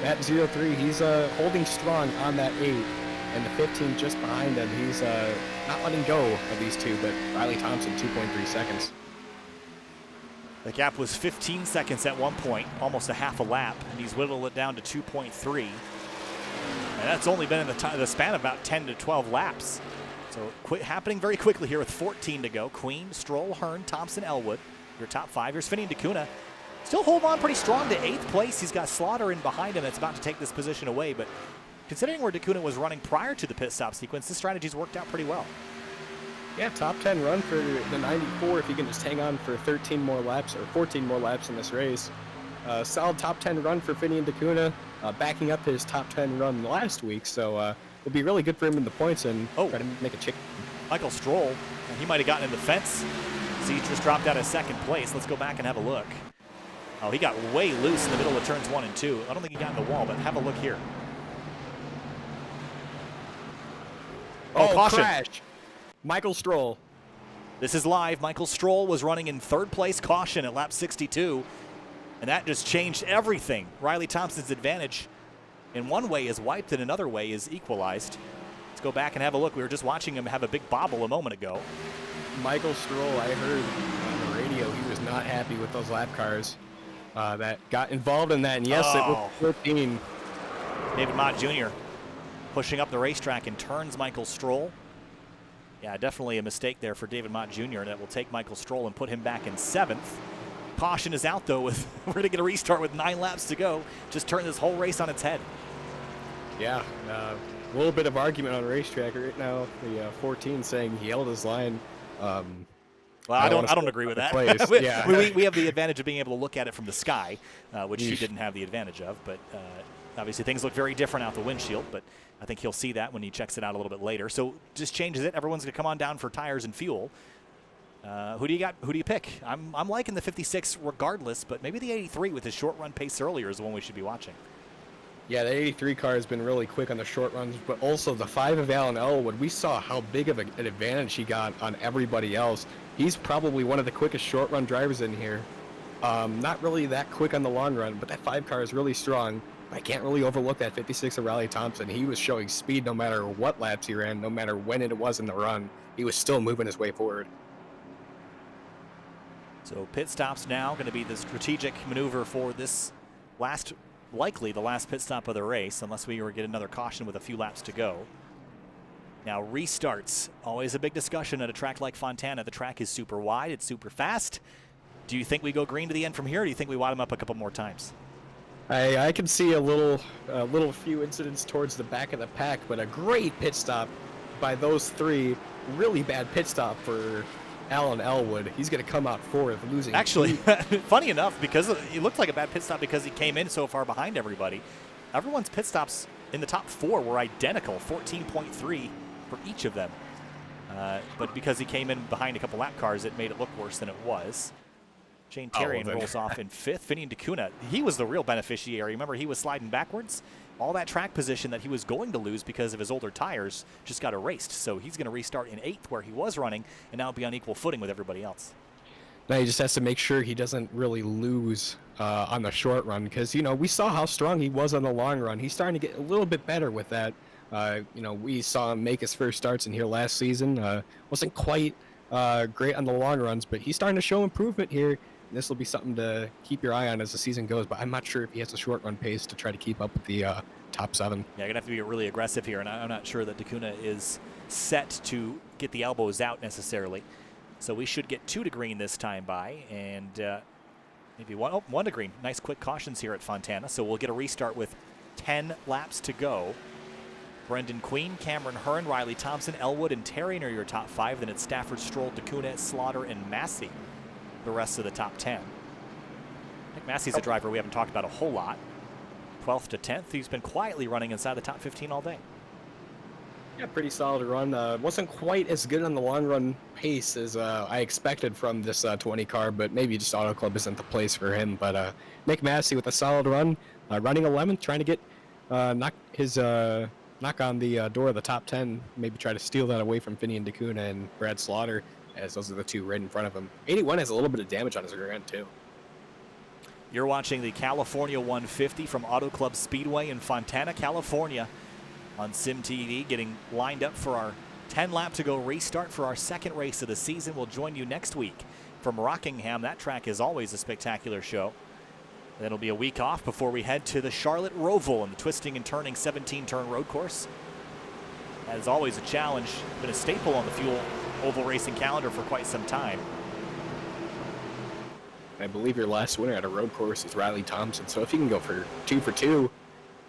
that 03, he's holding strong on that 8, and the 15 just behind him. He's not letting go of these two, but Riley Thompson, 2.3 seconds. The gap was 15 seconds at one point, almost a half a lap, and he's whittled it down to 2.3. And that's only been in the span of about 10 to 12 laps. So happening very quickly here with 14 to go. Queen, Stroll, Hearn, Thompson, Elwood, your top 5. Here's Finney DeCuna. Still holding on pretty strong to 8th place. He's got Slaughter in behind him that's about to take this position away. But considering where DeCuna was running prior to the pit stop sequence, this strategy's worked out pretty well. Yeah, top 10 run for the 94 if he can just hang on for 13 more laps or 14 more laps in this race. Solid top 10 run for Finney and DeCuna, backing up his top 10 run last week. So it'll be really good for him in the points and try to make a chick. Michael Stroll, he might have gotten in the fence. So he just dropped out of 2nd place. Let's go back and have a look. Oh, he got way loose in the middle of turns 1 and 2. I don't think he got in the wall, but have a look here. Oh, caution. Crash. Michael Stroll. This is live. Michael Stroll was running in 3rd place, caution at lap 62. And that just changed everything. Riley Thompson's advantage in one way is wiped, and another way is equalized. Let's go back and have a look. We were just watching him have a big bobble a moment ago. Michael Stroll, I heard on the radio he was not happy with those lap cars that got involved in that. And yes, it was 14. David Mott Jr. pushing up the racetrack and turns Michael Stroll. Yeah, definitely a mistake there for David Mott Jr. That will take Michael Stroll and put him back in 7th. Caution is out, though. With we're going to get a restart with 9 laps to go. Just turn this whole race on its head. Yeah, a little bit of argument on the racetrack right now. The 14 saying he held his line. Well, I don't agree with that. Yeah. we have the advantage of being able to look at it from the sky, which he didn't have the advantage of. But obviously things look very different out the windshield. But I think he'll see that when he checks it out a little bit later. So just changes it. Everyone's going to come on down for tires and fuel. Who do you got? Who do you pick? I'm liking the 56 regardless, but maybe the 83 with his short run pace earlier is the one we should be watching. Yeah, the 83 car has been really quick on the short runs, but also the 5 of Alan Elwood, we saw how big of an advantage he got on everybody else. He's probably one of the quickest short run drivers in here. Not really that quick on the long run, but that 5 car is really strong. I can't really overlook that 56 of Riley Thompson. He was showing speed no matter what laps he ran, no matter when it was in the run. He was still moving his way forward. So pit stops now going to be the strategic maneuver for this likely the last pit stop of the race, unless we get another caution with a few laps to go. Now restarts, always a big discussion at a track like Fontana. The track is super wide, it's super fast. Do you think we go green to the end from here, or do you think we wad them up a couple more times? I can see a little few incidents towards the back of the pack, but a great pit stop by those 3. Really bad pit stop for Alan Elwood. He's going to come out 4th, losing. Actually, funny enough, because it looked like a bad pit stop because he came in so far behind everybody. Everyone's pit stops in the top 4 were identical, 14.3 for each of them. But because he came in behind a couple lap cars, it made it look worse than it was. Shane Terrian rolls off in 5th. Finian D'Cunha, he was the real beneficiary. Remember, he was sliding backwards. All that track position that he was going to lose because of his older tires just got erased. So he's going to restart in 8th where he was running and now be on equal footing with everybody else. Now he just has to make sure he doesn't really lose on the short run because, you know, we saw how strong he was on the long run. He's starting to get a little bit better with that. You know, we saw him make his first starts in here last season. Wasn't quite great on the long runs, but he's starting to show improvement here. This will be something to keep your eye on as the season goes, but I'm not sure if he has a short run pace to try to keep up with the top 7. Yeah, you're going to have to be really aggressive here, and I'm not sure that D'Cunha is set to get the elbows out necessarily. So we should get 2 to green this time by, and maybe 1 to green. Nice quick cautions here at Fontana, so we'll get a restart with 10 laps to go. Brendan Queen, Cameron Hearn, Riley Thompson, Elwood, and Terrian are your top 5. Then it's Stafford, Stroll, D'Cunha, Slaughter, and Massey, the rest of the top 10. I think Massey's a driver we haven't talked about a whole lot. 12th to 10th. He's been quietly running inside the top 15 all day. Yeah, pretty solid run. Wasn't quite as good on the long run pace as I expected from this 20 car, but maybe just Auto Club isn't the place for him. But Nick Massey with a solid run, running 11th, trying to get knock on the door of the top 10, maybe try to steal that away from Finian D'Cunha and Brad Slaughter, as those are the 2 right in front of him. 81 has a little bit of damage on his rear end too. You're watching the California 150 from Auto Club Speedway in Fontana, California on Sim TV, getting lined up for our 10 lap to go restart for our 2nd race of the season. We'll join you next week from Rockingham. That track is always a spectacular show. Then it'll be a week off before we head to the Charlotte Roval and the twisting and turning 17-turn road course. As always, a challenge, been a staple on the Fuel Oval racing calendar for quite some time. I believe your last winner at a road course is Riley Thompson, so if he can go for 2 for 2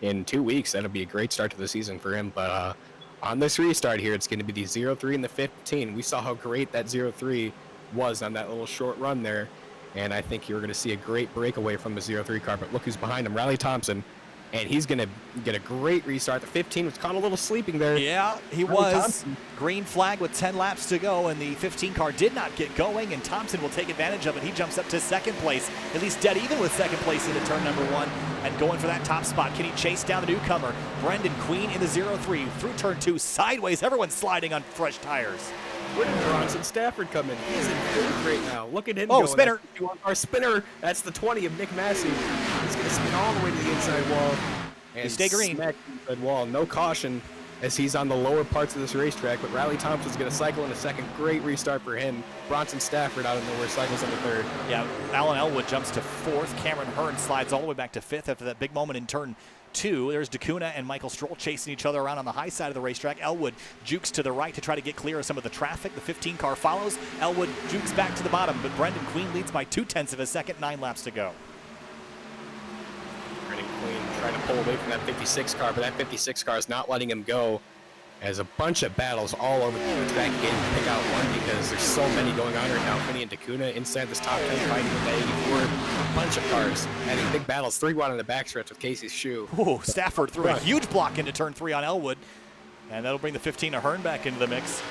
in 2 weeks, that'll be a great start to the season for him. But on this restart here, it's going to be the 0-3 and the 15. We saw how great that 0-3 was on that little short run there, and I think you're going to see a great breakaway from the 0-3 car. But look who's behind him, Riley Thompson, and he's going to get a great restart. The 15 was caught a little sleeping there. Yeah, he Riley was. Thompson. Green flag with 10 laps to go, and the 15 car did not get going, and Thompson will take advantage of it. He jumps up to 2nd place, at least dead even with 2nd place into turn number 1, and going for that top spot. Can he chase down the newcomer? Brendan Queen in the 0-3 through turn 2, sideways. Everyone's sliding on fresh tires. Where did Bronson Stafford come in? He's in 4th right now. Look at him. Oh, going. spinner. Our spinner. That's the 20 of Nick Massey. He's going to spin all the way to the inside wall. And stay green. Smack the inside wall. No caution as he's on the lower parts of this racetrack, but Riley Thompson's going to cycle in a 2nd. Great restart for him. Bronson Stafford out of nowhere cycles in the 3rd. Yeah, Alan Elwood jumps to 4th. Cameron Hearn slides all the way back to 5th after that big moment in turn 2. There's D'Cunha and Michael Stroll chasing each other around on the high side of the racetrack. Elwood jukes to the right to try to get clear of some of the traffic. The 15 car follows. Elwood jukes back to the bottom, but Brendan Queen leads by 0.2 of a second, 9 laps to go. Brendan Queen trying to pull away from that 56 car, but that 56 car is not letting him go. As a bunch of battles all over the track getting to pick out one because there's so many going on right now. Finian D'Cunha inside this top 10 fighting with that 84. A bunch of cars having big battles. 3-1 in the backstretch with Casey's shoe. Ooh, Stafford threw a huge block into turn 3 on Elwood, and that'll bring the 15 of Hearn back into the mix.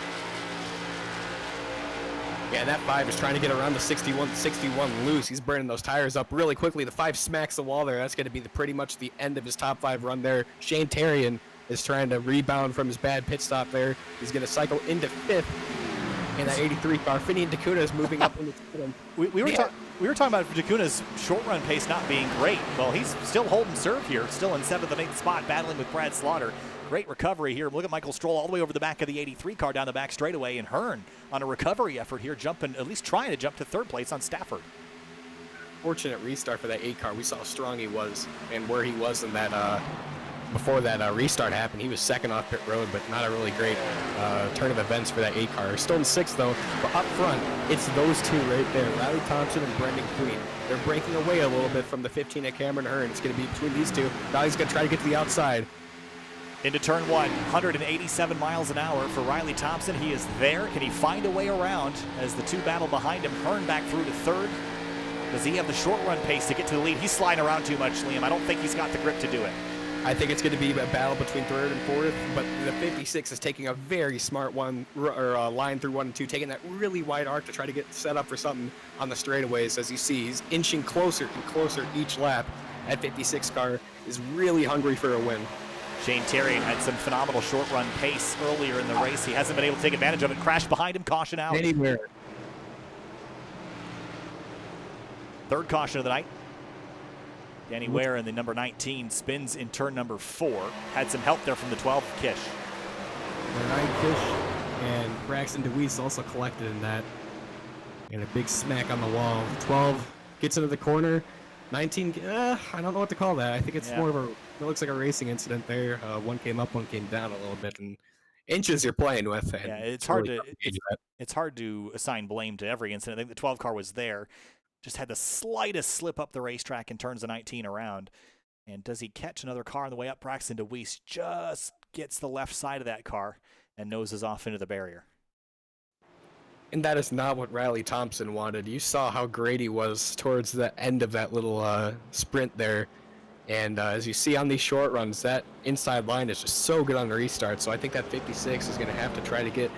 Yeah, that 5 is trying to get around the 61 loose. He's burning those tires up really quickly. The 5 smacks the wall there. That's going to be pretty much the end of his top 5 run there. Shane Terrian is trying to rebound from his bad pit stop there. He's going to cycle into 5th in that 83 car. Finian D'Cunha is moving up into 7th. We were talking about D'Cunha's short run pace not being great. Well, he's still holding serve here, still in 7th and 8th spot, battling with Brad Slaughter. Great recovery here. Look at Michael Stroll all the way over the back of the 83 car down the back straightaway, and Hearn on a recovery effort here, jumping, at least trying to jump to 3rd place on Stafford. Fortunate restart for that 8 car. We saw how strong he was and where he was in that before that restart happened. He was 2nd off pit road, but not a really great turn of events for that 8 car. Still in 6th though, but up front, it's those 2 right there, Riley Thompson and Brendan Queen. They're breaking away a little bit from the 15 at Cameron Hearn. It's going to be between these 2. Now he's going to try to get to the outside. Into turn 1, 187 miles an hour for Riley Thompson. He is there. Can he find a way around as the 2 battle behind him? Hearn back through to 3rd. Does he have the short run pace to get to the lead? He's sliding around too much, Liam. I don't think he's got the grip to do it. I think it's going to be a battle between third and fourth, but the 56 is taking a very smart line through 1 and 2, taking that really wide arc to try to get set up for something on the straightaways. As you see, he's inching closer and closer each lap. That 56 car is really hungry for a win. Shane Terrian had some phenomenal short run pace earlier in the race. He hasn't been able to take advantage of it. Crashed behind him, caution out. Anywhere. Third caution of the night. Danny Ware in the number 19 spins in turn number 4. Had some help there from the 12 Kish. The 9 Kish and Braxton DeWeese also collected in that. And a big smack on the wall. 12 gets into the corner. 19, I don't know what to call that. I think it's more of a, it looks like a racing incident there. One came up, one came down a little bit. And inches you're playing with. And yeah, it's hard to assign blame to every incident. I think the 12 car was there. Just had the slightest slip up the racetrack and turns the 19 around. And does he catch another car on the way up? Braxton DeWeese just gets the left side of that car and noses off into the barrier. And that is not what Riley Thompson wanted. You saw how great he was towards the end of that little sprint there. And as you see on these short runs, that inside line is just so good on the restart. So I think that 56 is going to have to try to get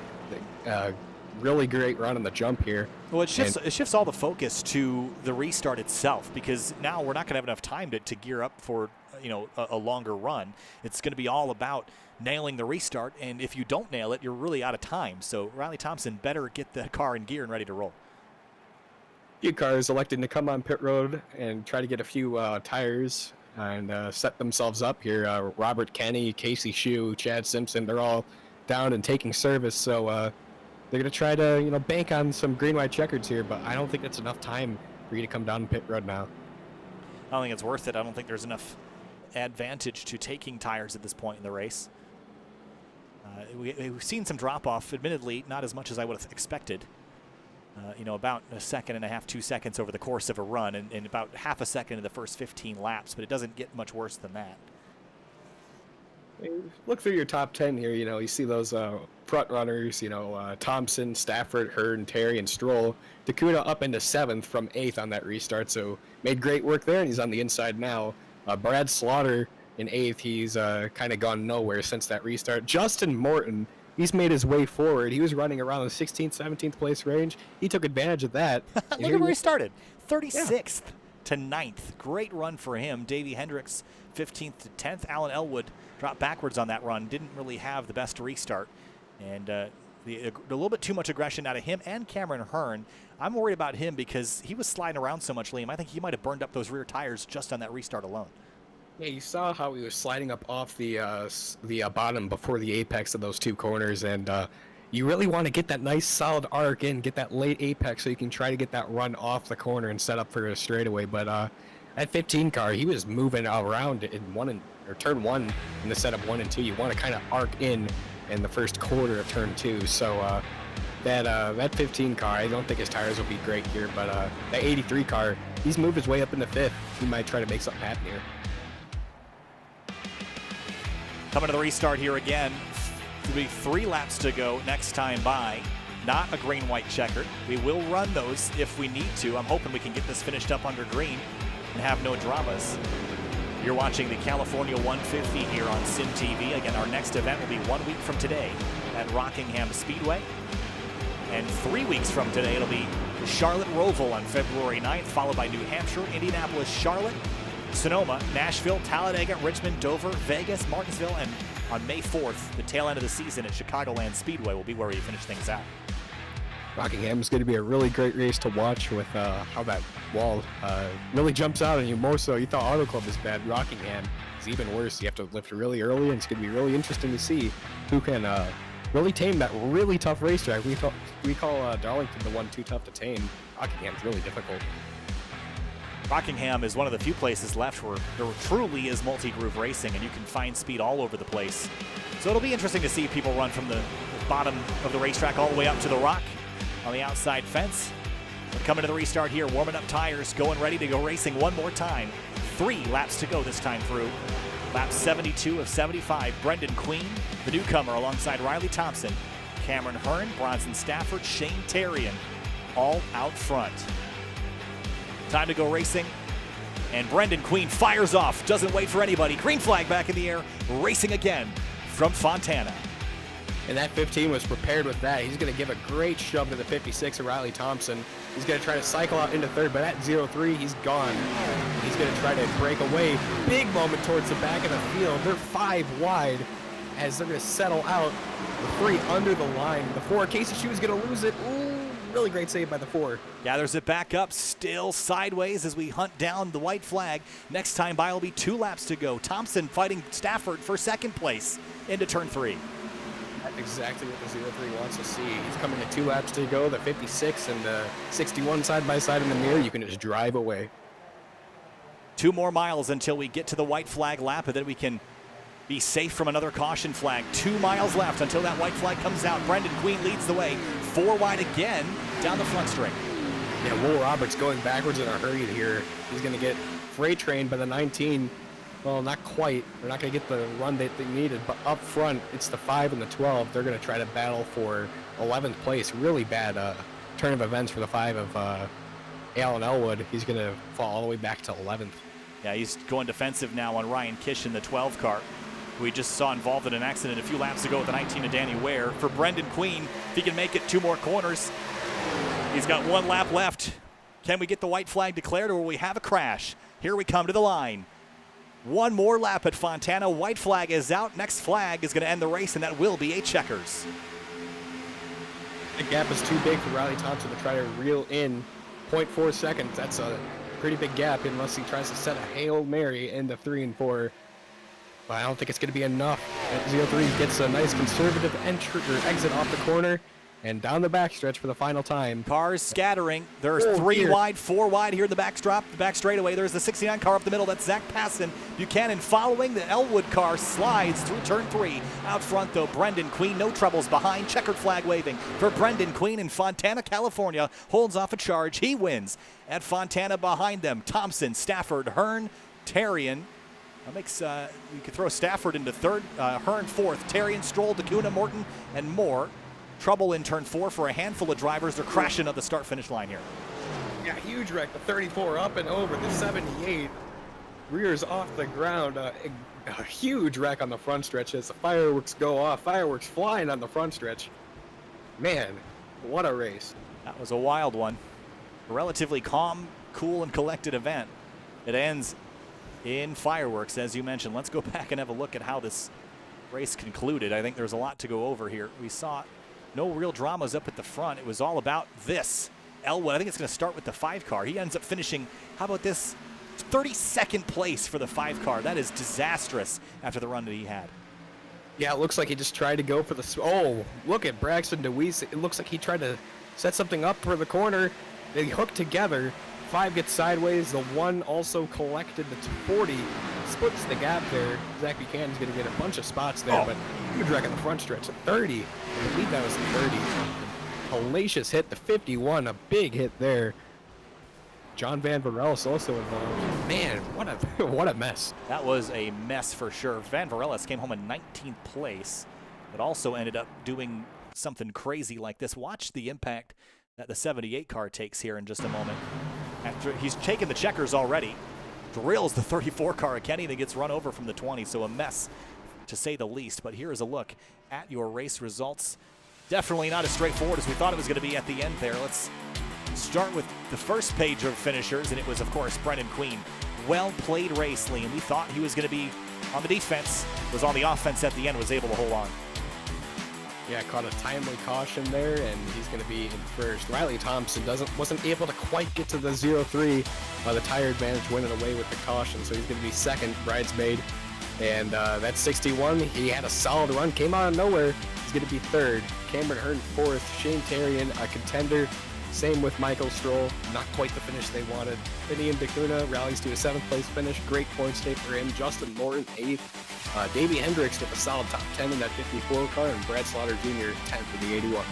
the really great run on the jump here. Well, it shifts all the focus to the restart itself, because now we're not going to have enough time to gear up for a longer run. It's going to be all about nailing the restart, and if you don't nail it, you're really out of time. So Riley Thompson better get the car in gear and ready to roll. Few cars elected to come on pit road and try to get a few tires and set themselves up here. Robert Kenny, Casey Shue, Chad Simpson, they're all down and taking service. So they're going to try to, bank on some green-white checkers here, but I don't think that's enough time for you to come down pit road now. I don't think it's worth it. I don't think there's enough advantage to taking tires at this point in the race. We've seen some drop-off, admittedly, not as much as I would have expected. About a second and a half, 2 seconds over the course of a run, and about half a second in the first 15 laps, but it doesn't get much worse than that. Look through your top 10 here, you see those front runners, Thompson, Stafford, Hearn, Terry, and Stroll. Takuda up into 7th from 8th on that restart, so made great work there, and he's on the inside now. Brad Slaughter in 8th, he's kind of gone nowhere since that restart. Justin Morton, he's made his way forward. He was running around the 16th, 17th place range. He took advantage of that. Look at where he started. 36th to 9th. Great run for him. Davey Hendricks, 15th to 10th. Alan Elwood dropped backwards on that run. Didn't really have the best restart. And a little bit too much aggression out of him and Cameron Hearn. I'm worried about him because he was sliding around so much, Liam. I think he might have burned up those rear tires just on that restart alone. Yeah, you saw how he was sliding up off the bottom before the apex of those two corners, and you really want to get that nice solid arc in, get that late apex so you can try to get that run off the corner and set up for a straightaway. But that 15 car, he was moving around in turn 1 in the setup 1 and 2. You want to kind of arc in the first quarter of turn 2. So that 15 car, I don't think his tires will be great here, but that 83 car, he's moved his way up into 5th. He might try to make something happen here. Coming to the restart here again. There'll be 3 laps to go next time by. Not a green-white checker. We will run those if we need to. I'm hoping we can get this finished up under green and have no dramas. You're watching the California 150 here on Sim TV. Again, our next event will be 1 week from today at Rockingham Speedway. And 3 weeks from today, it'll be Charlotte Roval on February 9th, followed by New Hampshire, Indianapolis, Charlotte, Sonoma, Nashville, Talladega, Richmond, Dover, Vegas, Martinsville, and on May 4th, the tail end of the season at Chicagoland Speedway will be where we finish things out. Rockingham is going to be a really great race to watch with how that wall really jumps out on you. More so, you thought Auto Club was bad. Rockingham is even worse. You have to lift really early, and it's going to be really interesting to see who can really tame that really tough racetrack. We call Darlington the one too tough to tame. Rockingham's really difficult. Rockingham is one of the few places left where there truly is multi-groove racing, and you can find speed all over the place. So it'll be interesting to see people run from the bottom of the racetrack all the way up to the rock on the outside fence. We're coming to the restart here, warming up tires, going ready to go racing one more time. 3 laps to go this time through. Lap 72 of 75, Brendan Queen, the newcomer, alongside Riley Thompson, Cameron Hearn, Bronson Stafford, Shane Terrian, all out front. Time to go racing. And Brendan Queen fires off, doesn't wait for anybody. Green flag back in the air, racing again from Fontana. And that 15 was prepared with that. He's going to give a great shove to the 56 of Riley Thompson. He's going to try to cycle out into third, but at 0-3, he's gone. He's going to try to break away. Big moment towards the back of the field. They're 5 wide as they're going to settle out. The 3 under the line. The 4, Casey Schu's going to lose it. Ooh, really great save by the 4. Gathers it back up, still sideways as we hunt down the white flag. Next time by will be 2 laps to go. Thompson fighting Stafford for second place into turn 3. That's exactly what the 0-3 wants to see. He's coming to 2 laps to go. The 56 and the 61 side by side in the mirror. You can just drive away. 2 more miles until we get to the white flag lap, and then we can be safe from another caution flag. 2 miles left until that white flag comes out. Brendan Queen leads the way. 4 wide again down the front straight. Yeah, Will Roberts going backwards in a hurry here. He's going to get freight trained by the 19. Well, not quite. They're not going to get the run that they needed, but up front, it's the 5 and the 12. They're going to try to battle for 11th place. Really bad turn of events for the 5 of Alan Elwood. He's going to fall all the way back to 11th. Yeah, he's going defensive now on Ryan Kish in the 12 car, who we just saw involved in an accident a few laps ago with the 19 of Danny Ware. For Brendan Queen, if he can make it 2 more corners, he's got 1 lap left. Can we get the white flag declared, or will we have a crash? Here we come to the line. 1 more lap at Fontana. White flag is out. Next flag is going to end the race, and that will be a checkers. The gap is too big for Riley Thompson to try to reel in 0.4 seconds. That's a pretty big gap unless he tries to set a Hail Mary in the 3 and 4. But I don't think it's going to be enough. 0-3 gets a nice conservative entry or exit off the corner and down the backstretch for the final time. Cars scattering. There's 3 wide, 4 wide here in the backstrap, the back straightaway. There's the 69 car up the middle. That's Zach Passon. Buchanan following. The Elwood car slides through turn 3. Out front, though, Brendan Queen. No troubles behind. Checkered flag waving for Brendan Queen in Fontana, California. Holds off a charge. He wins at Fontana behind them. Thompson, Stafford, Hearn, Tarian. That makes, you could throw Stafford into 3rd, Hearn 4th, Tarian, Stroll, DeCuna, Morton, and more. Trouble in turn 4 for a handful of drivers. They're crashing at the start-finish line here. Yeah, huge wreck. The 34 up and over. The 78 rears off the ground. A huge wreck on the front stretch as the fireworks go off. Fireworks flying on the front stretch. Man, what a race. That was a wild one. A relatively calm, cool, and collected event. It ends in fireworks, as you mentioned. Let's go back and have a look at how this race concluded. I think there's a lot to go over here. We saw no real dramas up at the front. It was all about this. Elwood, I think it's going to start with the 5 car. He ends up finishing, how about this, 32nd place for the 5 car. That is disastrous after the run that he had. Yeah, it looks like he just tried to go for the... Oh, look at Braxton DeWeese. It looks like he tried to set something up for the corner. They hooked together. 5 gets sideways. The 1 also collected. The 40 splits the gap there. Zach Buchanan's going to get a bunch of spots there, but huge wreck in the front stretch. 30. I believe that was the 30. Hellacious hit. The 51, a big hit there. John Van Varellis also involved. Man, what a mess. That was a mess for sure. Van Varellis came home in 19th place, but also ended up doing something crazy like this. Watch the impact that the 78 car takes here in just a moment. After he's taken the checkers already, drills the 34 car at Kenny, then gets run over from the 20, so a mess to say the least. But here is a look at your race results. Definitely not as straightforward as we thought it was going to be at the end there. Let's start with the first page of finishers, and it was, of course, Brendan Queen. Well played race, Liam. We thought he was going to be on the defense, was on the offense at the end, was able to hold on. Yeah, caught a timely caution there, and he's going to be in first. Riley Thompson wasn't able to quite get to the 0-3. The tire advantage winning away with the caution, so he's going to be second, bridesmaid. And that's 61. He had a solid run, came out of nowhere. He's going to be third. Cameron Hearn fourth. Shane Tarian, a contender. Same with Michael Stroll. Not quite the finish they wanted. Ian DeCuna rallies to a 7th place finish. Great points day for him. Justin Morton 8th. Davey Hendricks with a solid top 10 in that 54 car. And Brad Slaughter Jr. 10th in the 81.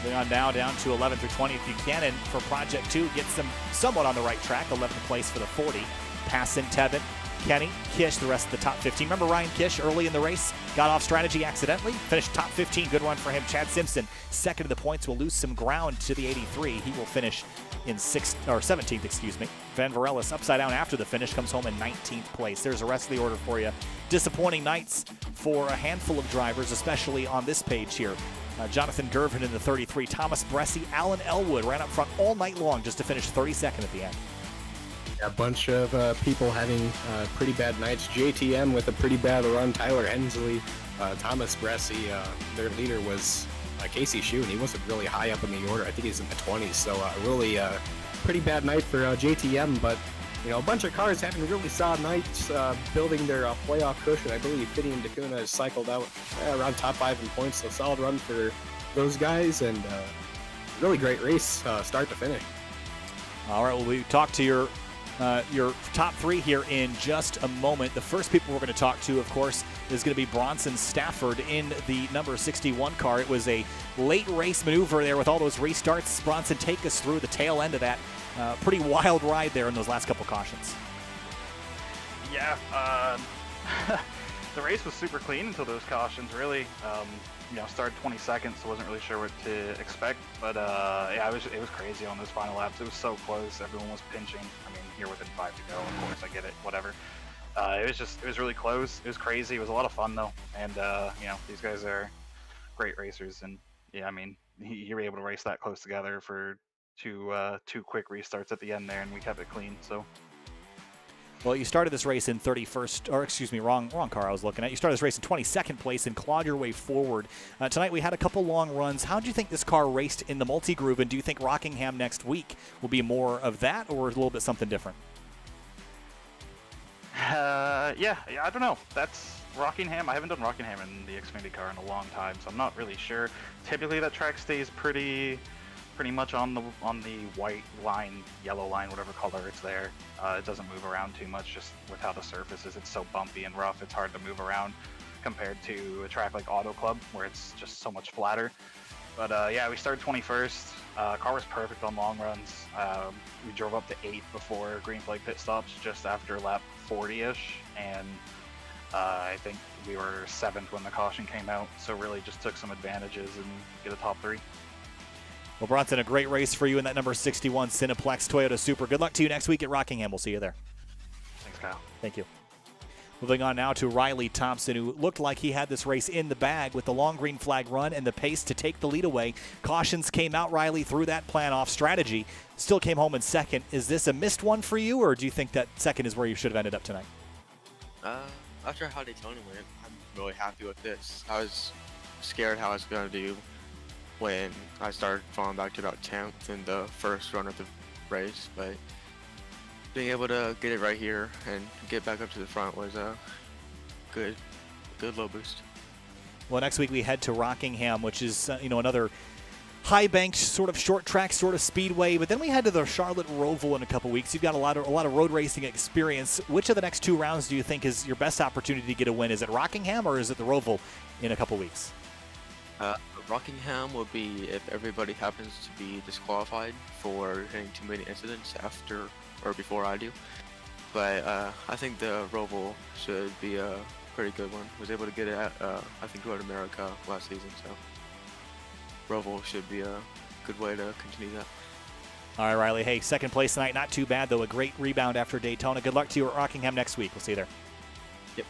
Moving on now down to 11th through 20th. Buchanan for Project 2 gets them somewhat on the right track. 11th place for the 40. Passon, Tevin, Kenny, Kish, the rest of the top 15. Remember Ryan Kish early in the race? Got off strategy accidentally. Finished top 15. Good run for him. Chad Simpson, second of the points, will lose some ground to the 83. He will finish in 17th, excuse me. Van Varelis upside down after the finish comes home in 19th place. There's the rest of the order for you. Disappointing nights for a handful of drivers, especially on this page here. Jonathan Gervin in the 33, Thomas Bressi, Alan Elwood ran up front all night long just to finish 32nd at the end. A bunch of people having pretty bad nights. JTM with a pretty bad run. Tyler Hensley, Thomas Bressi, their leader was Casey Shue, and he wasn't really high up in the order. I think he's in the 20s, so really pretty bad night for JTM, but you know, a bunch of cars having really solid nights, building their playoff cushion. I believe Finney and DeCuna has cycled out around top 5 in points, so solid run for those guys, and really great race start to finish. All right, well, we talked to your top 3 here in just a moment. The first people we're going to talk to, of course, is going to be Bronson Stafford in the number 61 car. It was a late race maneuver there with all those restarts. Bronson, take us through the tail end of that pretty wild ride there in those last couple cautions. Yeah, the race was super clean until those cautions, really. You know, started 22nd, so wasn't really sure what to expect. But yeah, it was crazy on those final laps. It was so close. Everyone was pinching. I mean, you're within 5 to go. Of course, I get it. Whatever. It was really close. It was crazy. It was a lot of fun though. And you know, these guys are great racers. And yeah, I mean, you were able to race that close together for two quick restarts at the end there, and we kept it clean. So. Well, you started this race in 31st, or excuse me, wrong car I was looking at. You started this race in 22nd place and clawed your way forward. Tonight we had a couple long runs. How do you think this car raced in the multi-groove, and do you think Rockingham next week will be more of that or a little bit something different? Yeah, I don't know. That's Rockingham. I haven't done Rockingham in the Xfinity car in a long time, so I'm not really sure. Typically that track stays pretty much on the white line, yellow line, whatever color it's there. It doesn't move around too much, just with how the surface is. It's so bumpy and rough, it's hard to move around compared to a track like Auto Club, where it's just so much flatter. But yeah, we started 21st. Car was perfect on long runs. We drove up to 8th before green flag pit stops, just after lap 40-ish, and I think we were 7th when the caution came out. So really just took some advantages and get a top 3. Well, Bronson, a great race for you in that number 61 Cineplex Toyota Supra. Good luck to you next week at Rockingham. We'll see you there. Thanks, Kyle. Thank you. Moving on now to Riley Thompson, who looked like he had this race in the bag with the long green flag run and the pace to take the lead away. Cautions came out. Riley threw that plan off strategy, still came home in second. Is this a missed one for you, or do you think that second is where you should have ended up tonight? After how Daytona went, I'm really happy with this. I was scared how I was going to do when I started falling back to about 10th in the first run of the race, but being able to get it right here and get back up to the front was a good low boost. Well, next week we head to Rockingham, which is another high banked sort of short track sort of speedway, but then we head to the Charlotte Roval in a couple weeks. You've got a lot of road racing experience. Which of the next 2 rounds do you think is your best opportunity to get a win? Is it Rockingham or is it the Roval in a couple weeks? Rockingham will be if everybody happens to be disqualified for hitting too many incidents after or before I do. But I think the Roval should be a pretty good one. Was able to get it at I think Road America last season, so Roval should be a good way to continue that. All right, Riley. Hey, second place tonight, not too bad though. A great rebound after Daytona. Good luck to you at Rockingham next week. We'll see you there. Yep.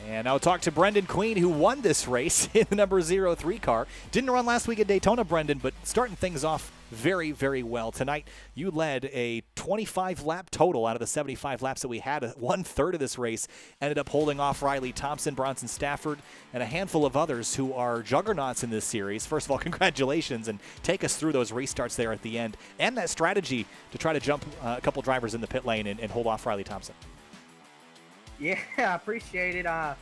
And I'll talk to Brendan Queen, who won this race in the number 03 car. Didn't run last week at Daytona, Brendan, but starting things off very, very well. Tonight, you led a 25-lap total out of the 75 laps that we had. 1/3 of this race ended up holding off Riley Thompson, Bronson Stafford, and a handful of others who are juggernauts in this series. First of all, congratulations, and take us through those restarts there at the end and that strategy to try to jump a couple drivers in the pit lane and hold off Riley Thompson. Yeah, I appreciate it. I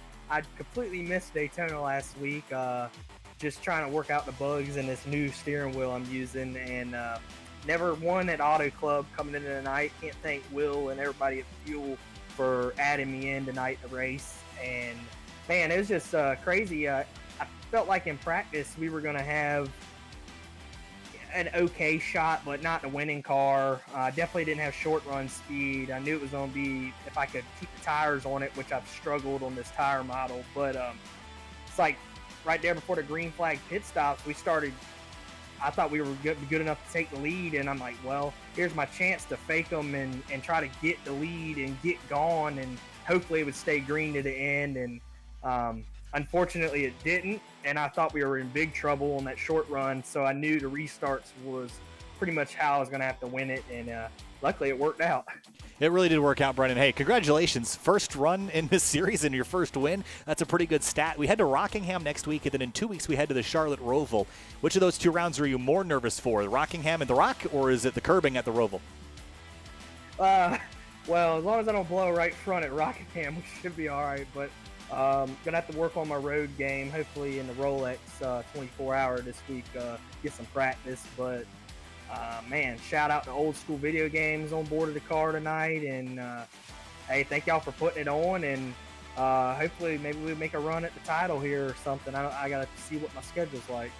completely missed Daytona last week. Just trying to work out the bugs in this new steering wheel I'm using, and never won at Auto Club coming into the night. Can't thank Will and everybody at Fuel for adding me in tonight to race. And man, it was just crazy. I felt like in practice we were going to have an okay shot, but not in a winning car. Definitely didn't have short run speed. I knew it was going to be if I could keep the tires on it, which I've struggled on this tire model. But it's like right there before the green flag pit stops, we started. I thought we were good enough to take the lead, and I'm like, well, here's my chance to fake them and try to get the lead and get gone, and hopefully it would stay green to the end. And unfortunately, it didn't, and I thought we were in big trouble on that short run, so I knew the restarts was pretty much how I was going to have to win it, and luckily it worked out. It really did work out, Brendan. Hey, congratulations. First run in this series and your first win. That's a pretty good stat. We head to Rockingham next week, and then in 2 weeks we head to the Charlotte Roval. Which of those 2 rounds are you more nervous for, the Rockingham and the Rock, or is it the curbing at the Roval? Well, as long as I don't blow right front at Rockingham, we should be all right. But going to have to work on my road game, hopefully in the Rolex 24-hour this week, get some practice. But man, shout out to Old School Video Games on board of the car tonight, and hey, thank y'all for putting it on, and hopefully maybe we make a run at the title here or something. I gotta see what my schedule's like.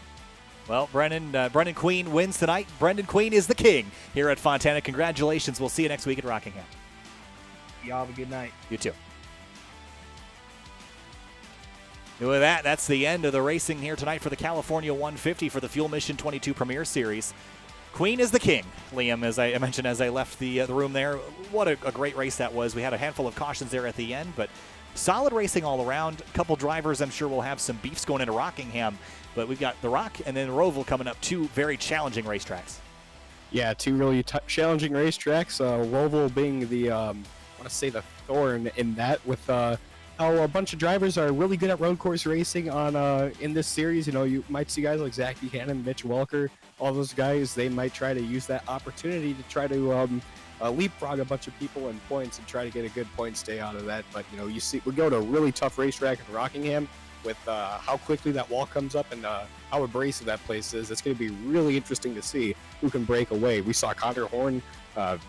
Well, Brendan Queen wins tonight. Brendan Queen is the king here at Fontana. Congratulations. We'll see you next week at Rockingham. Y'all have a good night. You too. And with that, that's the end of the racing here tonight for the California 150 for the Fuel Mission 22 Premier Series. Queen is the king, Liam, as I mentioned as I left the room there. What a great race that was. We had a handful of cautions there at the end, but solid racing all around. A couple drivers, I'm sure, will have some beefs going into Rockingham, but we've got the Rock and then Roval coming up, 2 very challenging racetracks. Yeah, 2 really challenging racetracks. Roval being the, I want to say the thorn in that, with how a bunch of drivers are really good at road course racing on in this series. You know, you might see guys like Zach Buchanan, Mitch Welker, all those guys. They might try to use that opportunity to try to leapfrog a bunch of people in points and try to get a good point stay out of that. But you know, you see, we go to a really tough racetrack in Rockingham with how quickly that wall comes up and how abrasive that place is. It's going to be really interesting to see who can break away. We saw Connor Horn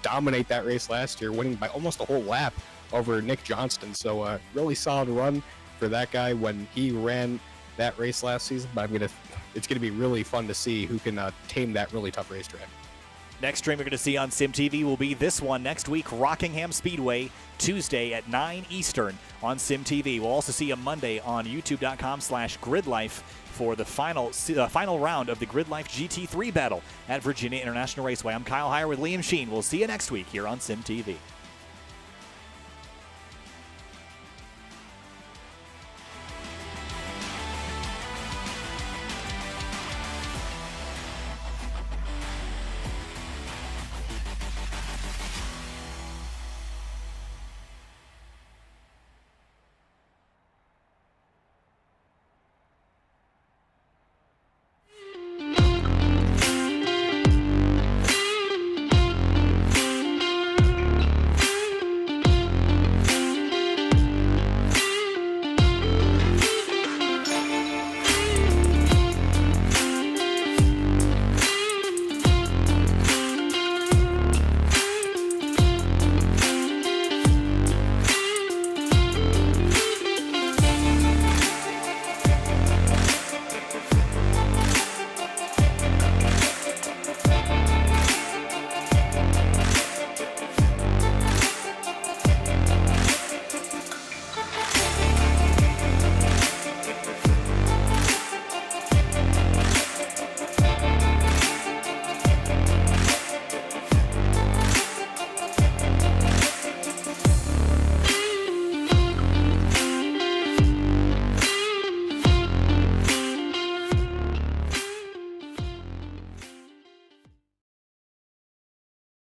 dominate that race last year, winning by almost a whole lap over Nick Johnston. So really solid run for that guy when he ran that race last season. But it's going to be really fun to see who can tame that really tough racetrack. Next stream you're going to see on SimTV will be this one next week, Rockingham Speedway, Tuesday at 9 Eastern on SimTV. We'll also see you Monday on youtube.com/gridlife for the final round of the Grid Life GT3 battle at Virginia International Raceway. I'm Kyle Heyer with Liam Sheen. We'll see you next week here on SimTV.